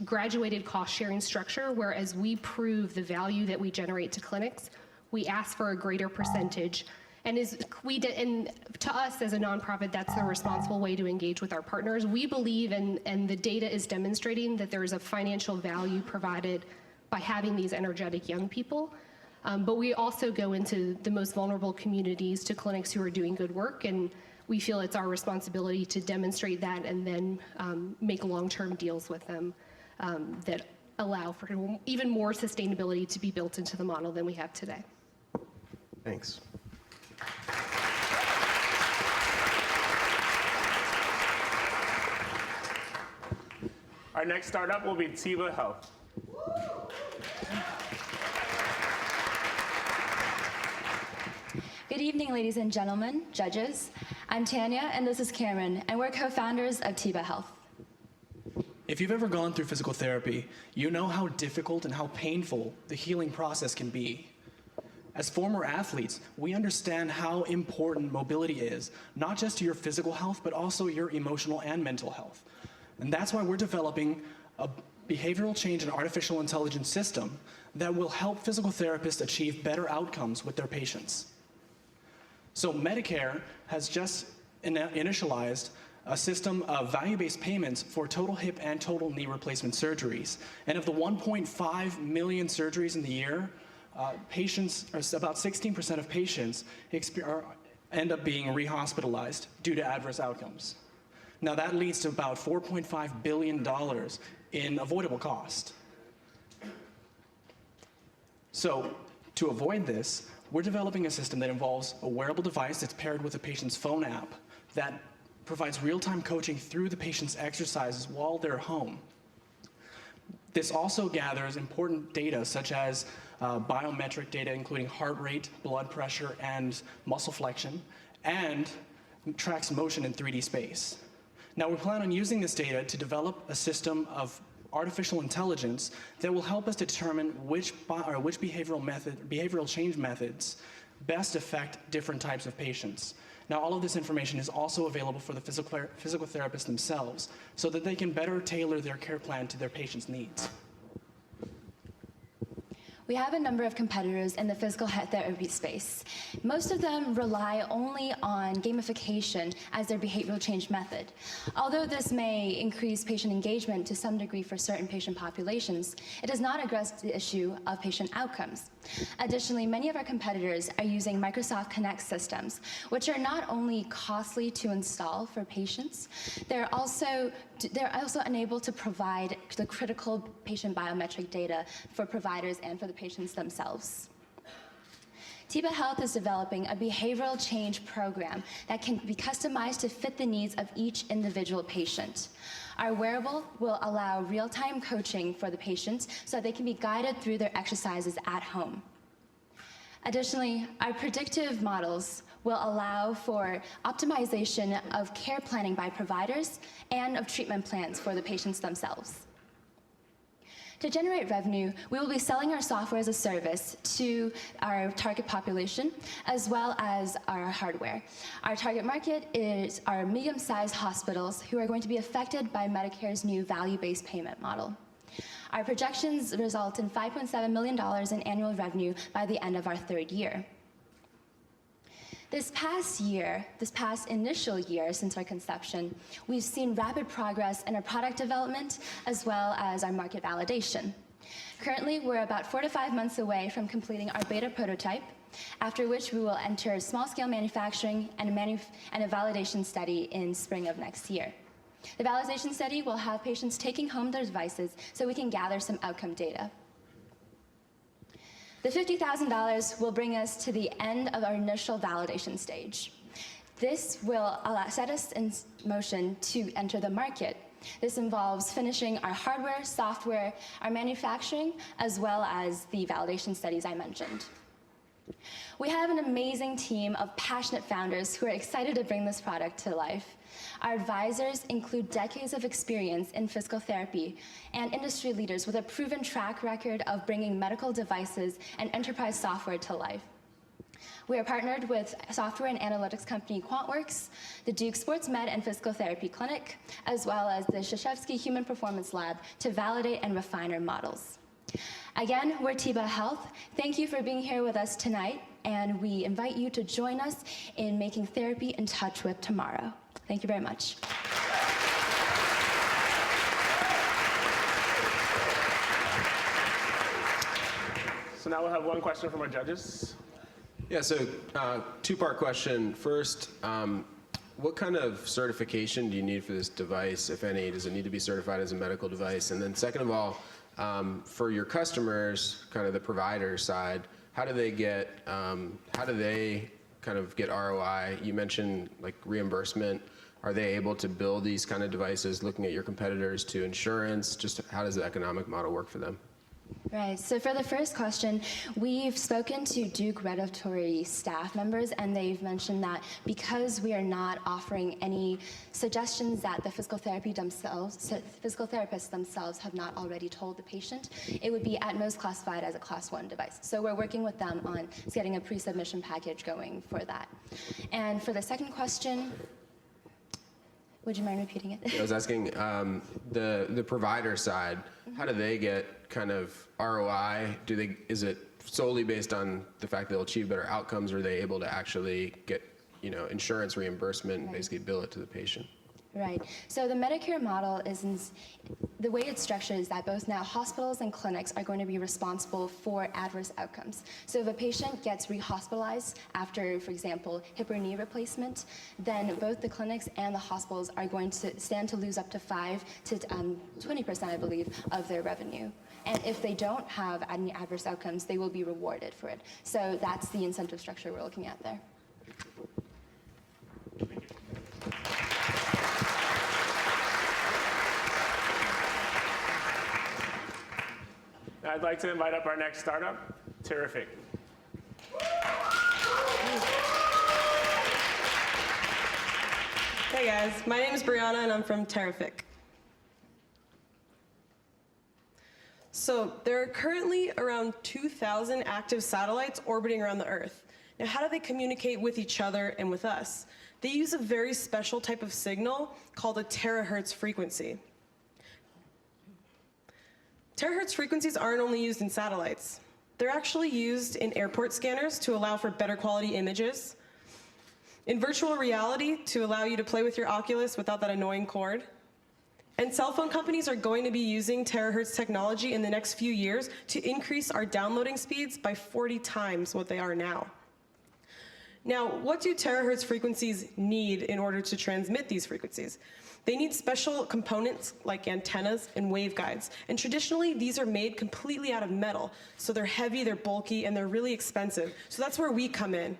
graduated cost sharing structure where as we prove the value that we generate to clinics, we ask for a greater percentage. And to us as a nonprofit, that's the responsible way to engage with our partners. We believe, and the data is demonstrating, that there is a financial value provided by having these energetic young people. But we also go into the most vulnerable communities, to clinics who are doing good work, and we feel it's our responsibility to demonstrate that and then make long-term deals with them that allow for even more sustainability to be built into the model than we have today. Thanks. Our next startup will be Tiba Health. Good evening, ladies and gentlemen, judges. I'm Tanya, and this is Cameron, and we're co-founders of Tiba Health. If you've ever gone through physical therapy, you know how difficult and how painful the healing process can be. As former athletes, we understand how important mobility is, not just to your physical health, but also your emotional and mental health. And that's why we're developing a behavioral change and artificial intelligence system that will help physical therapists achieve better outcomes with their patients. So Medicare has just initialized a system of value-based payments for total hip and total knee replacement surgeries. And of the 1.5 million surgeries in the year, patients, or about 16% of patients end up being rehospitalized due to adverse outcomes. Now that leads to about $4.5 billion in avoidable cost. So to avoid this, we're developing a system that involves a wearable device that's paired with a patient's phone app that provides real-time coaching through the patient's exercises while they're home. This also gathers important data such as biometric data, including heart rate, blood pressure, and muscle flexion, and tracks motion in 3D space. Now, we plan on using this data to develop a system of artificial intelligence that will help us determine which behavioral change methods best affect different types of patients. Now, all of this information is also available for the physical therapists themselves so that they can better tailor their care plan to their patients' needs. We have a number of competitors in the physical therapy space. Most of them rely only on gamification as their behavioral change method. Although this may increase patient engagement to some degree for certain patient populations, it does not address the issue of patient outcomes. Additionally, many of our competitors are using Microsoft Connect systems, which are not only costly to install for patients, they're also unable to provide the critical patient biometric data for providers and for the patients themselves. Tiba Health is developing a behavioral change program that can be customized to fit the needs of each individual patient. Our wearable will allow real-time coaching for the patients so they can be guided through their exercises at home. Additionally, our predictive models will allow for optimization of care planning by providers and of treatment plans for the patients themselves. To generate revenue, we will be selling our software as a service to our target population, as well as our hardware. Our target market is our medium-sized hospitals who are going to be affected by Medicare's new value-based payment model. Our projections result in $5.7 million in annual revenue by the end of our third year. This past initial year since our conception, we've seen rapid progress in our product development as well as our market validation. Currently, we're about 4 to 5 months away from completing our beta prototype, after which we will enter small-scale manufacturing and a validation study in spring of next year. The validation study will have patients taking home their devices so we can gather some outcome data. The $50,000 will bring us to the end of our initial validation stage. This will set us in motion to enter the market. This involves finishing our hardware, software, our manufacturing, as well as the validation studies I mentioned. We have an amazing team of passionate founders who are excited to bring this product to life. Our advisors include decades of experience in physical therapy and industry leaders with a proven track record of bringing medical devices and enterprise software to life. We are partnered with software and analytics company QuantWorks, the Duke Sports Med and Physical Therapy Clinic, as well as the Krzyzewski Human Performance Lab to validate and refine our models. Again, we're Tiba Health. Thank you for being here with us tonight, and we invite you to join us in making therapy in touch with tomorrow. Thank you very much. So So now we'll have one question from our judges. Yeah, so two-part question. First, what kind of certification do you need for this device, if any? Does it need to be certified as a medical device? And then second of all, for your customers, kind of the provider side, how do they kind of get ROI? You mentioned like reimbursement. Are they able to build these kind of devices looking at your competitors to insurance? Just how does the economic model work for them? Right, so for the first question, we've spoken to Duke regulatory staff members, and they've mentioned that because we are not offering any suggestions that the physical therapists themselves have not already told the patient, it would be at most classified as a Class 1 device. So we're working with them on getting a pre-submission package going for that. And for the second question, would you mind repeating it? I was asking the provider side, how do they get kind of ROI? Is it solely based on the fact they'll achieve better outcomes, or are they able to actually get insurance reimbursement and basically bill it to the patient? Right. So the Medicare model the way it's structured is that both now hospitals and clinics are going to be responsible for adverse outcomes. So if a patient gets rehospitalized after, for example, hip or knee replacement, then both the clinics and the hospitals are going to stand to lose up to 5 to 20%, I believe, of their revenue. And if they don't have any adverse outcomes, they will be rewarded for it. So that's the incentive structure we're looking at there. I'd like to invite up our next startup, Terrific. Hey guys, my name is Brianna and I'm from Terrific. So there are currently around 2,000 active satellites orbiting around the Earth. Now how do they communicate with each other and with us? They use a very special type of signal called a terahertz frequency. Terahertz frequencies aren't only used in satellites. They're actually used in airport scanners to allow for better quality images, in virtual reality to allow you to play with your Oculus without that annoying cord. And cell phone companies are going to be using terahertz technology in the next few years to increase our downloading speeds by 40 times what they are now. Now, what do terahertz frequencies need in order to transmit these frequencies? They need special components like antennas and waveguides. And traditionally, these are made completely out of metal. So they're heavy, they're bulky, and they're really expensive. So that's where we come in.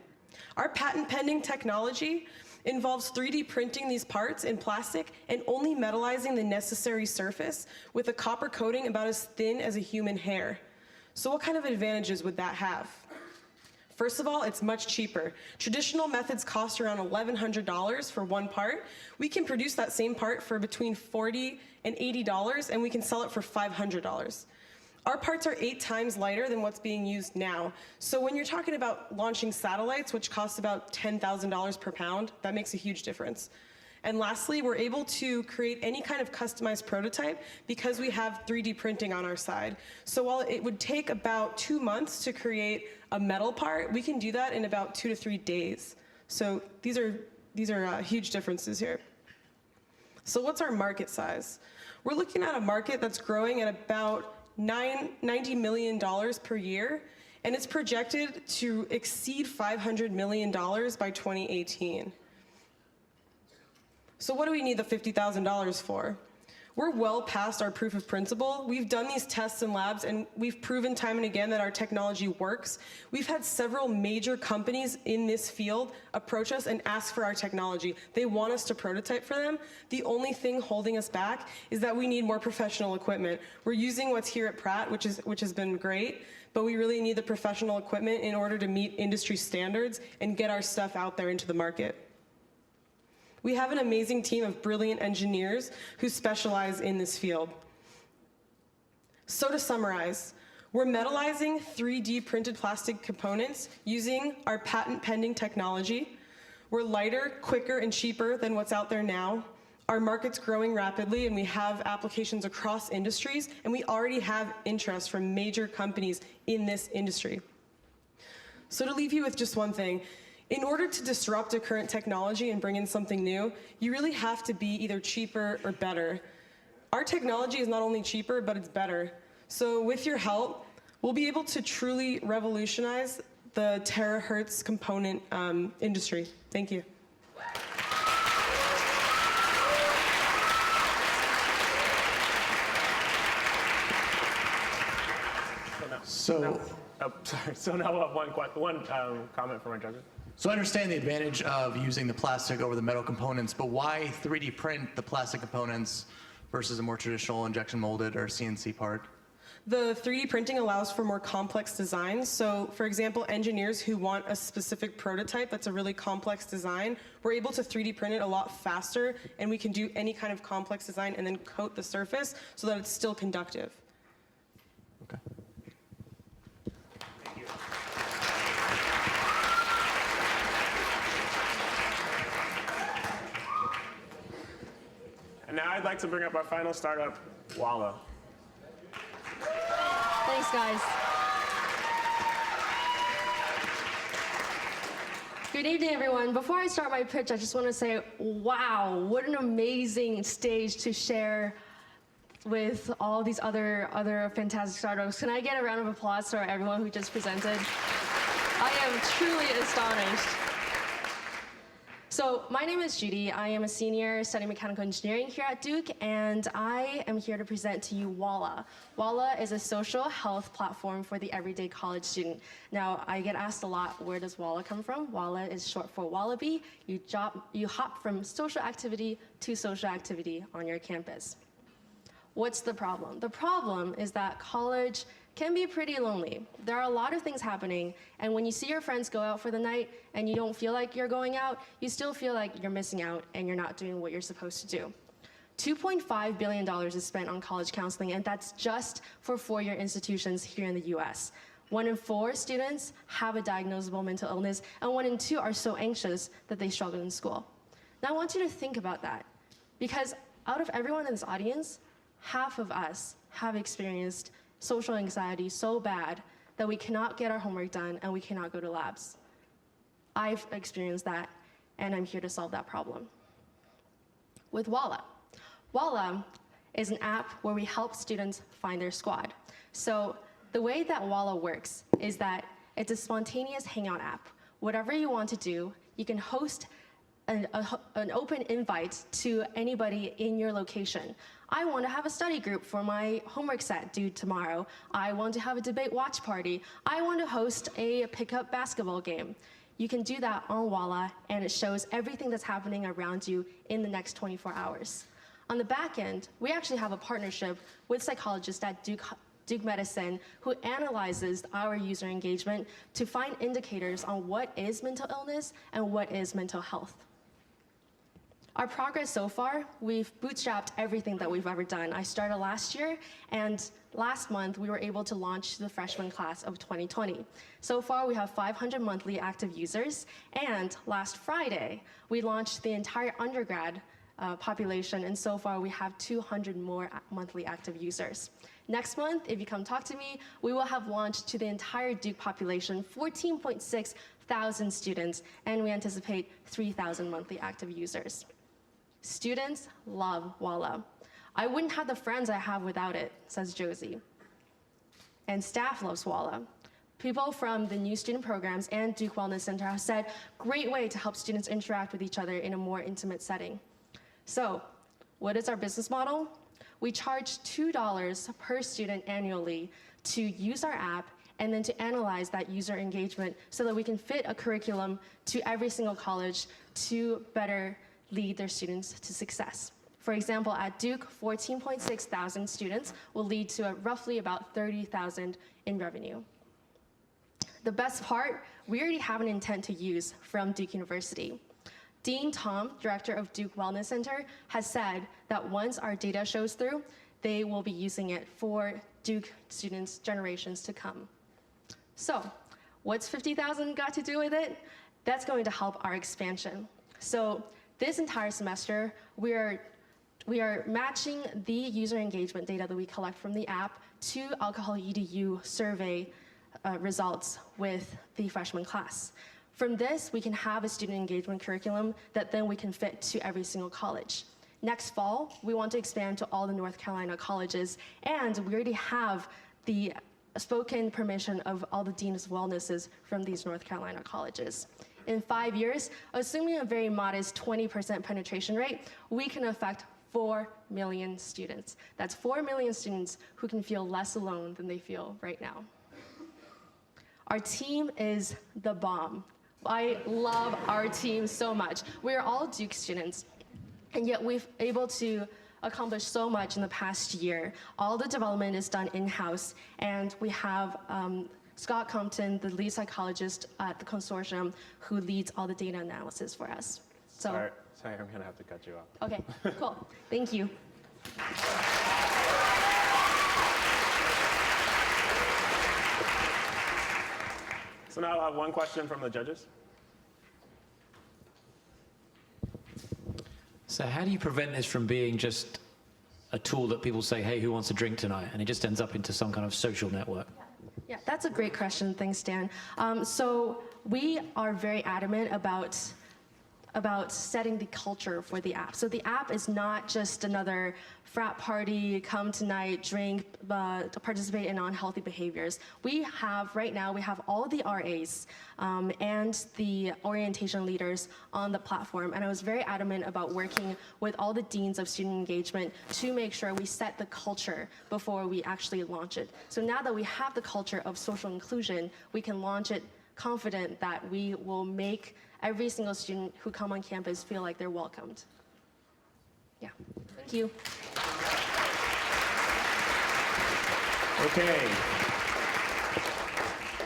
Our patent-pending technology involves 3D printing these parts in plastic and only metallizing the necessary surface with a copper coating about as thin as a human hair. So what kind of advantages would that have? First of all, it's much cheaper. Traditional methods cost around $1,100 for one part. We can produce that same part for between $40 and $80, and we can sell it for $500. Our parts are 8 times lighter than what's being used now. So when you're talking about launching satellites, which cost about $10,000 per pound, that makes a huge difference. And lastly, we're able to create any kind of customized prototype because we have 3D printing on our side. So while it would take about 2 months to create a metal part, we can do that in about 2 to 3 days. So these are huge differences here. So what's our market size? We're looking at a market that's growing at about $90 million per year, and it's projected to exceed $500 million by 2018. So what do we need the $50,000 for? We're well past our proof of principle. We've done these tests in labs, and we've proven time and again that our technology works. We've had several major companies in this field approach us and ask for our technology. They want us to prototype for them. The only thing holding us back is that we need more professional equipment. We're using what's here at Pratt, which has been great, but we really need the professional equipment in order to meet industry standards and get our stuff out there into the market. We have an amazing team of brilliant engineers who specialize in this field. So to summarize, we're metallizing 3D printed plastic components using our patent-pending technology. We're lighter, quicker, and cheaper than what's out there now. Our market's growing rapidly, and we have applications across industries, and we already have interest from major companies in this industry. So to leave you with just one thing, in order to disrupt a current technology and bring in something new, you really have to be either cheaper or better. Our technology is not only cheaper, but it's better. So with your help, we'll be able to truly revolutionize the terahertz component industry. Thank you. So now we'll have one comment from our judges. So I understand the advantage of using the plastic over the metal components, but why 3D print the plastic components versus a more traditional injection molded or CNC part? The 3D printing allows for more complex designs. So for example, engineers who want a specific prototype that's a really complex design, we're able to 3D print it a lot faster, and we can do any kind of complex design and then coat the surface so that it's still conductive. Okay. And now I'd like to bring up our final startup, Walla. Thanks, guys. Good evening, everyone. Before I start my pitch, I just want to say, wow, what an amazing stage to share with all these other fantastic startups. Can I get a round of applause for everyone who just presented? I am truly astonished. So my name is Judy. I am a senior studying mechanical engineering here at Duke, and I am here to present to you Walla. Walla is a social health platform for the everyday college student. Now, I get asked a lot, where does Walla come from? Walla is short for Wallaby. You hop from social activity to social activity on your campus. What's the problem? The problem is that college can be pretty lonely. There are a lot of things happening, and when you see your friends go out for the night and you don't feel like you're going out, you still feel like you're missing out and you're not doing what you're supposed to do. $2.5 billion is spent on college counseling, and that's just for four-year institutions here in the US. 1 in 4 students have a diagnosable mental illness, and 1 in 2 are so anxious that they struggle in school. Now I want you to think about that, because out of everyone in this audience, half of us have experienced social anxiety so bad that we cannot get our homework done and we cannot go to labs. I've experienced that, and I'm here to solve that problem. With Walla. Walla is an app where we help students find their squad. So the way that Walla works is that it's a spontaneous hangout app. Whatever you want to do, you can host an open invite to anybody in your location. I want to have a study group for my homework set due tomorrow. I want to have a debate watch party. I want to host a pickup basketball game. You can do that on Walla, and it shows everything that's happening around you in the next 24 hours. On the back end, we actually have a partnership with psychologists at Duke Medicine who analyzes our user engagement to find indicators on what is mental illness and what is mental health. Our progress so far, we've bootstrapped everything that we've ever done. I started last year, and last month we were able to launch the freshman class of 2020. So far, we have 500 monthly active users, and last Friday, we launched the entire undergrad population, and so far we have 200 more monthly active users. Next month, if you come talk to me, we will have launched to the entire Duke population, 14.6 thousand students, and we anticipate 3,000 monthly active users. Students love Walla. I wouldn't have the friends I have without it, says Josie. And staff loves Walla. People from the new student programs and Duke Wellness Center have said, great way to help students interact with each other in a more intimate setting. So, what is our business model? We charge $2 per student annually to use our app and then to analyze that user engagement so that we can fit a curriculum to every single college to better lead their students to success. For example, at Duke, 14.6 thousand students will lead to roughly about 30,000 in revenue. The best part, we already have an intent to use from Duke University. Dean Tom, director of Duke Wellness Center, has said that once our data shows through, they will be using it for Duke students generations to come. So, what's 50,000 got to do with it? That's going to help our expansion. So, this entire semester, we are matching the user engagement data that we collect from the app to Alcohol EDU survey results with the freshman class. From this, we can have a student engagement curriculum that then we can fit to every single college. Next fall, we want to expand to all the North Carolina colleges, and we already have the spoken permission of all the deans of wellnesses from these North Carolina colleges. In 5 years, assuming a very modest 20% penetration rate, we can affect 4 million students. That's 4 million students who can feel less alone than they feel right now. Our team is the bomb. I love our team so much. We're all Duke students, and yet we've able to accomplish so much in the past year. All the development is done in-house, and we have Scott Compton, the lead psychologist at the consortium, who leads all the data analysis for us. So, Sorry, I'm gonna have to cut you off. okay, cool. Thank you. So now I'll have one question from the judges. So how do you prevent this from being just a tool that people say, hey, who wants a drink tonight? And it just ends up into some kind of social network. Yeah, that's a great question. Thanks, Dan. So we are very adamant about setting the culture for the app. So the app is not just another frat party, come tonight, drink, participate in unhealthy behaviors. Right now, we have all of the RAs and the orientation leaders on the platform. And I was very adamant about working with all the deans of student engagement to make sure we set the culture before we actually launch it. So now that we have the culture of social inclusion, we can launch it confident that we will make every single student who come on campus feel like they're welcomed. Yeah, thank you. Okay.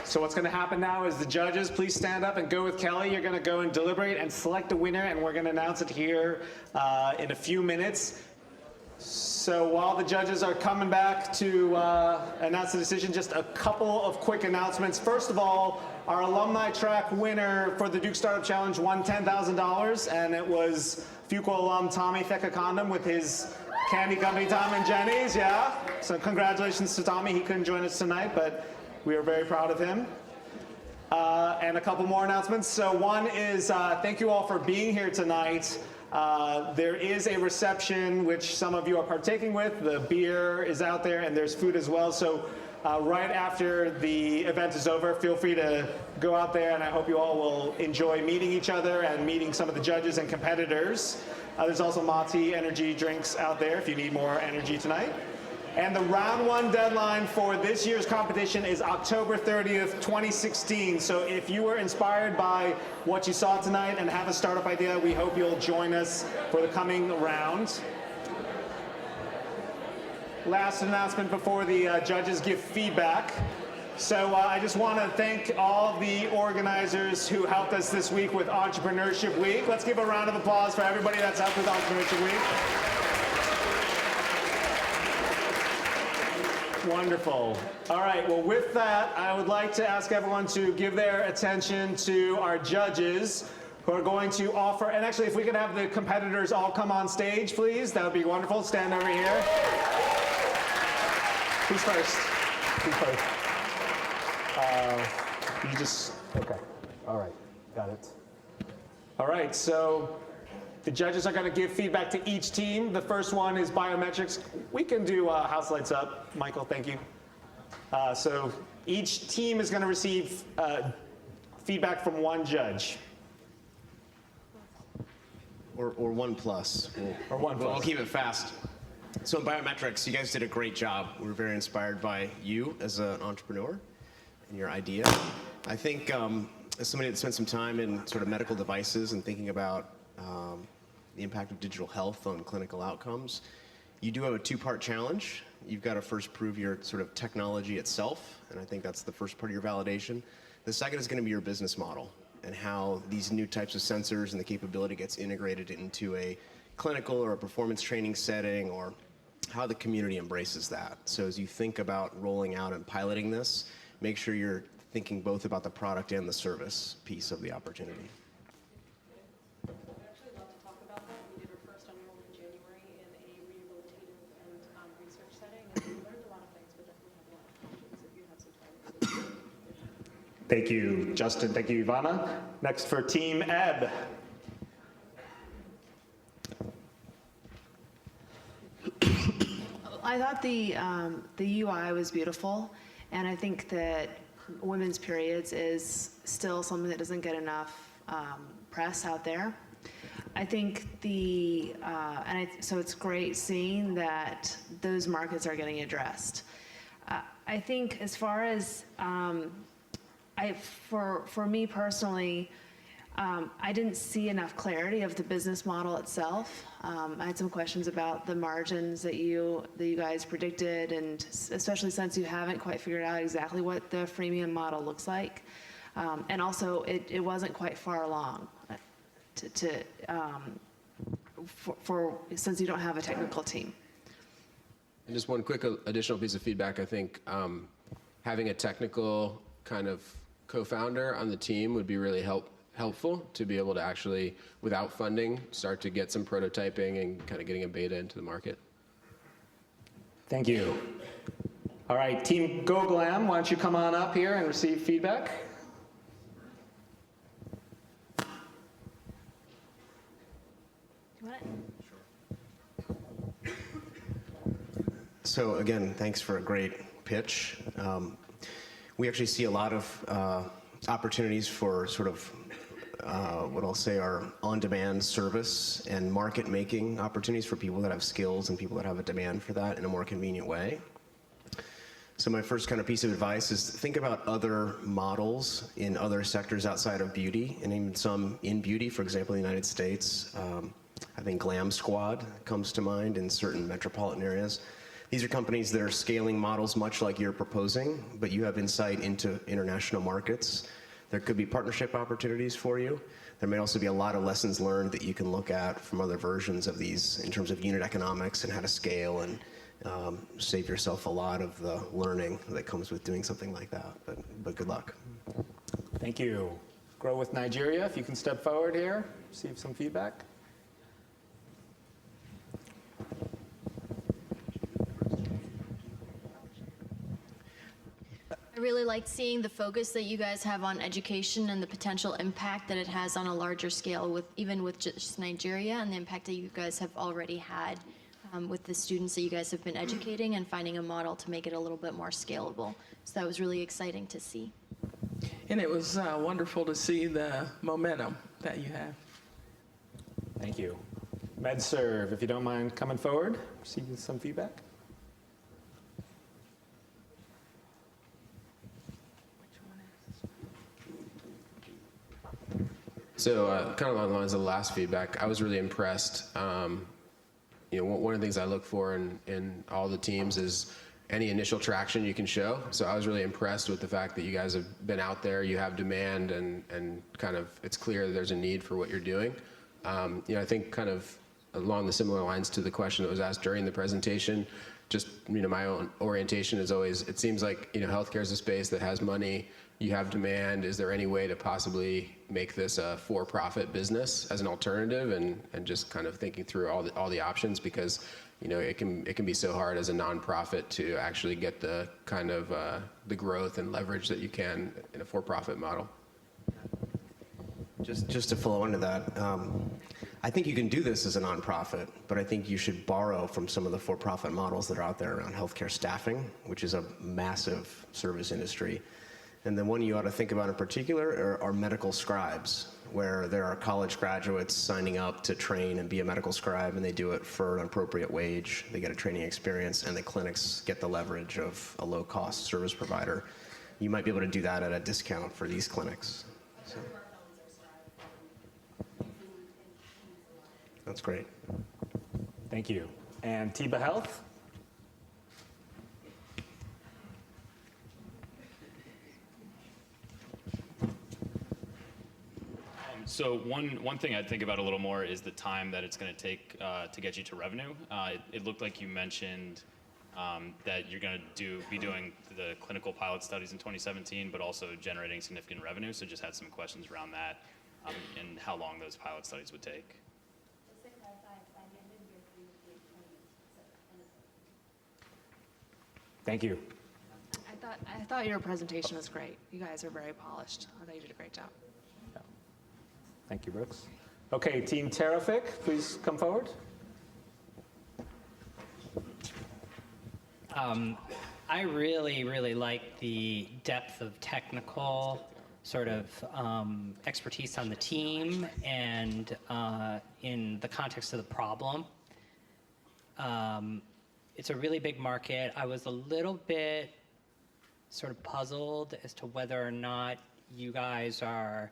So what's going to happen now is the judges, please stand up and go with Kelly. You're going to go and deliberate and select a winner, and we're going to announce it here in a few minutes. So while the judges are coming back to announce the decision, just a couple of quick announcements. First of all, our alumni track winner for the Duke Startup Challenge won $10,000, and it was Fuqua alum Tommy Thekakondom with his candy company, Tom and Jenny's, yeah. So congratulations to Tommy. He couldn't join us tonight, but we are very proud of him. And a couple more announcements. So one is thank you all for being here tonight. There is a reception which some of you are partaking with. The beer is out there, and there's food as well. So right after the event is over, feel free to go out there, and I hope you all will enjoy meeting each other and meeting some of the judges and competitors. There's also Mati energy drinks out there if you need more energy tonight. And the round one deadline for this year's competition is October 30th, 2016. So if you were inspired by what you saw tonight and have a startup idea, we hope you'll join us for the coming round. Last announcement before the judges give feedback. So I just want to thank all of the organizers who helped us this week with Entrepreneurship Week. Let's give a round of applause for everybody that's helped with Entrepreneurship Week. Wonderful. All right, well, with that, I would like to ask everyone to give their attention to our judges who are going to offer, and actually, if we could have the competitors all come on stage, please, that would be wonderful. Stand over here. Who's first? Who's first? You just, okay. All right, got it. All right, so the judges are going to give feedback to each team. The first one is biometrics. We can do house lights up. Michael, thank you. So each team is going to receive feedback from one judge. Or one plus. Or one plus. We'll keep it fast. So in biometrics, you guys did a great job. We were very inspired by you as an entrepreneur and your idea. I think as somebody that spent some time in sort of medical devices and thinking about the impact of digital health on clinical outcomes, you do have a two-part challenge. You've got to first prove your sort of technology itself, and I think that's the first part of your validation. The second is going to be your business model and how these new types of sensors and the capability gets integrated into a clinical or a performance training setting, or how the community embraces that. So as you think about rolling out and piloting this, make sure you're thinking both about the product and the service piece of the opportunity. I'd actually love to talk about that. We did our first annual in January in a rehabilitative and research setting, and we learned a lot of things, but definitely have a lot of questions if you have some time. Thank you, Justin. Thank you, Ivana. Next for Team Ebb. I thought the UI was beautiful, And I think that women's periods is still something that doesn't get enough press out there. I think so it's great seeing that those markets are getting addressed. I think as far as, for me personally, I didn't see enough clarity of the business model itself. I had some questions about the margins that you guys predicted, and especially since you haven't quite figured out exactly what the freemium model looks like. And also, it wasn't quite far along since you don't have a technical team. And just one quick additional piece of feedback, I think having a technical kind of co-founder on the team would be really helpful to be able to actually, without funding, start to get some prototyping and kind of getting a beta into the market. Thank you. All right, Team Go Glam, why don't you come on up here and receive feedback? So again, thanks for a great pitch. We actually see a lot of opportunities for sort of what I'll say are on-demand service and market-making opportunities for people that have skills and people that have a demand for that in a more convenient way. So my first kind of piece of advice is think about other models in other sectors outside of beauty, and even some in beauty. For example, in the United States, I think Glam Squad comes to mind in certain metropolitan areas. These are companies that are scaling models much like you're proposing, but you have insight into international markets. There could be partnership opportunities for you. There may also be a lot of lessons learned that you can look at from other versions of these in terms of unit economics and how to scale, and save yourself a lot of the learning that comes with doing something like that. But good luck. Thank you. Grow with Nigeria, if you can step forward here, receive some feedback. I really liked seeing the focus that you guys have on education and the potential impact that it has on a larger scale, even with just Nigeria, and the impact that you guys have already had with the students that you guys have been educating, and finding a model to make it a little bit more scalable. So that was really exciting to see. And it was wonderful to see the momentum that you have. Thank you. MedServ, if you don't mind coming forward, receive some feedback. So kind of along the lines of the last feedback, I was really impressed. One of the things I look for in all the teams is any initial traction you can show. So I was really impressed with the fact that you guys have been out there, you have demand, and kind of it's clear that there's a need for what you're doing. I think kind of along the similar lines to the question that was asked during the presentation, just my own orientation is always, it seems like healthcare is a space that has money, you have demand. Is there any way to possibly make this a for-profit business as an alternative, and just kind of thinking through all the options, because it can be so hard as a nonprofit to actually get the kind of the growth and leverage that you can in a for-profit model. Just to follow into that, I think you can do this as a nonprofit, but I think you should borrow from some of the for-profit models that are out there around healthcare staffing, which is a massive service industry. And the one you ought to think about in particular are medical scribes, where there are college graduates signing up to train and be a medical scribe, and they do it for an appropriate wage. They get a training experience, and the clinics get the leverage of a low-cost service provider. You might be able to do that at a discount for these clinics. So. That's great. Thank you. And Tiba Health? So one thing I'd think about a little more is the time that it's going to take to get you to revenue. It looked like you mentioned that you're going to be doing the clinical pilot studies in 2017, but also generating significant revenue. So just had some questions around that and how long those pilot studies would take. Thank you. I thought your presentation was great. You guys are very polished. I thought you did a great job. Thank you, Brooks. Okay, Team Terrific, please come forward. I really, really like the depth of technical sort of expertise on the team and in the context of the problem. It's a really big market. I was a little bit sort of puzzled as to whether or not you guys are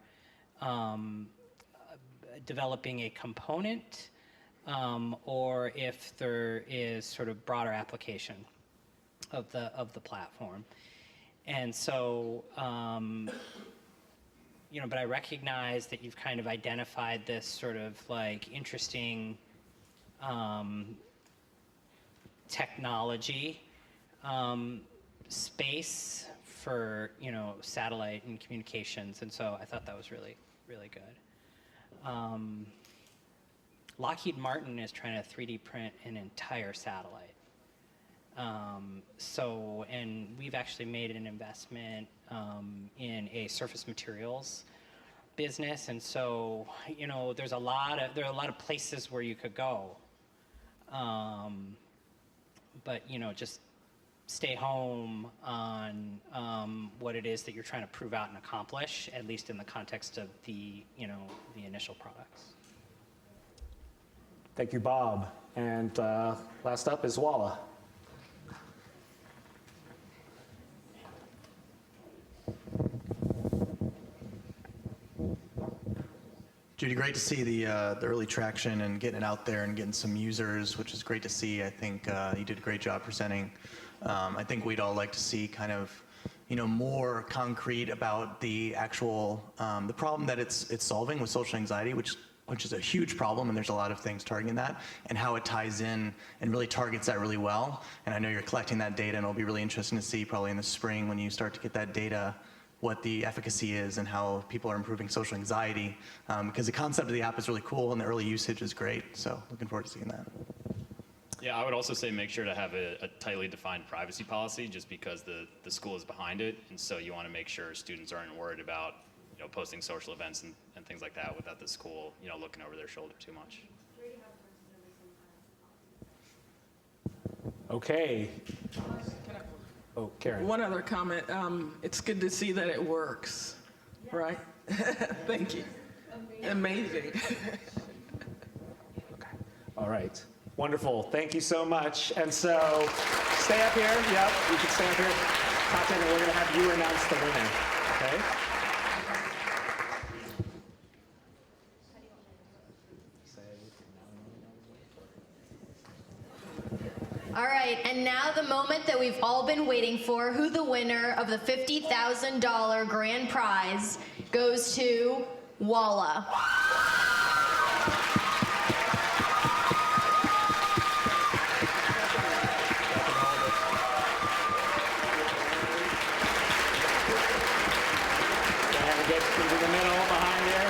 developing a component or if there is sort of broader application of the platform. And so, but I recognize that you've kind of identified this sort of like interesting technology space for, satellite and communications. And so I thought that was really, really good. Lockheed Martin is trying to 3D print an entire satellite. And we've actually made an investment in a surface materials business, and so there are a lot of places where you could go, but just stay home on what it is that you're trying to prove out and accomplish, at least in the context of the the initial products. Thank you, Bob. And last up is Walla. Judy, great to see the early traction and getting it out there and getting some users, which is great to see. I think you did a great job presenting. I think we'd all like to see kind of, more concrete about the actual the problem that it's solving with social anxiety, which is a huge problem, and there's a lot of things targeting that, and how it ties in and really targets that really well. And I know you're collecting that data, and it'll be really interesting to see probably in the spring when you start to get that data, what the efficacy is and how people are improving social anxiety, because the concept of the app is really cool and the early usage is great. So looking forward to seeing that. Yeah, I would also say make sure to have a tightly defined privacy policy, just because the school is behind it, and so you want to make sure students aren't worried about posting social events and things like that without the school looking over their shoulder too much. Okay. Oh, Karen. One other comment. It's good to see that it works, right? Thank you. Amazing. Okay. All right. Wonderful. Thank you so much. And so stay up here. Yep, you can stay up here. Tatiana, we're going to have you announce the winner. Okay? All right, and now the moment that we've all been waiting for, who the winner of the $50,000 grand prize goes to Walla. Get into the middle behind here.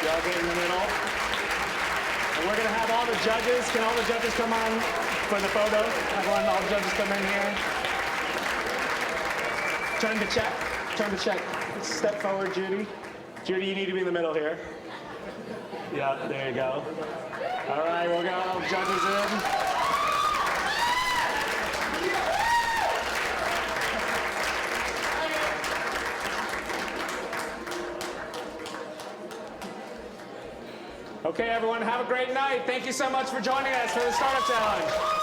Y'all get in the middle. And we're going to have all the judges. Can all the judges come on for the photo? Everyone, all the judges come in here. Turn to check. Turn to check. Step forward, Judy. Judy, you need to be in the middle here. Yeah, there you go. All right, we'll get all the judges in. Okay, everyone, have a great night. Thank you so much for joining us for the Startup Challenge.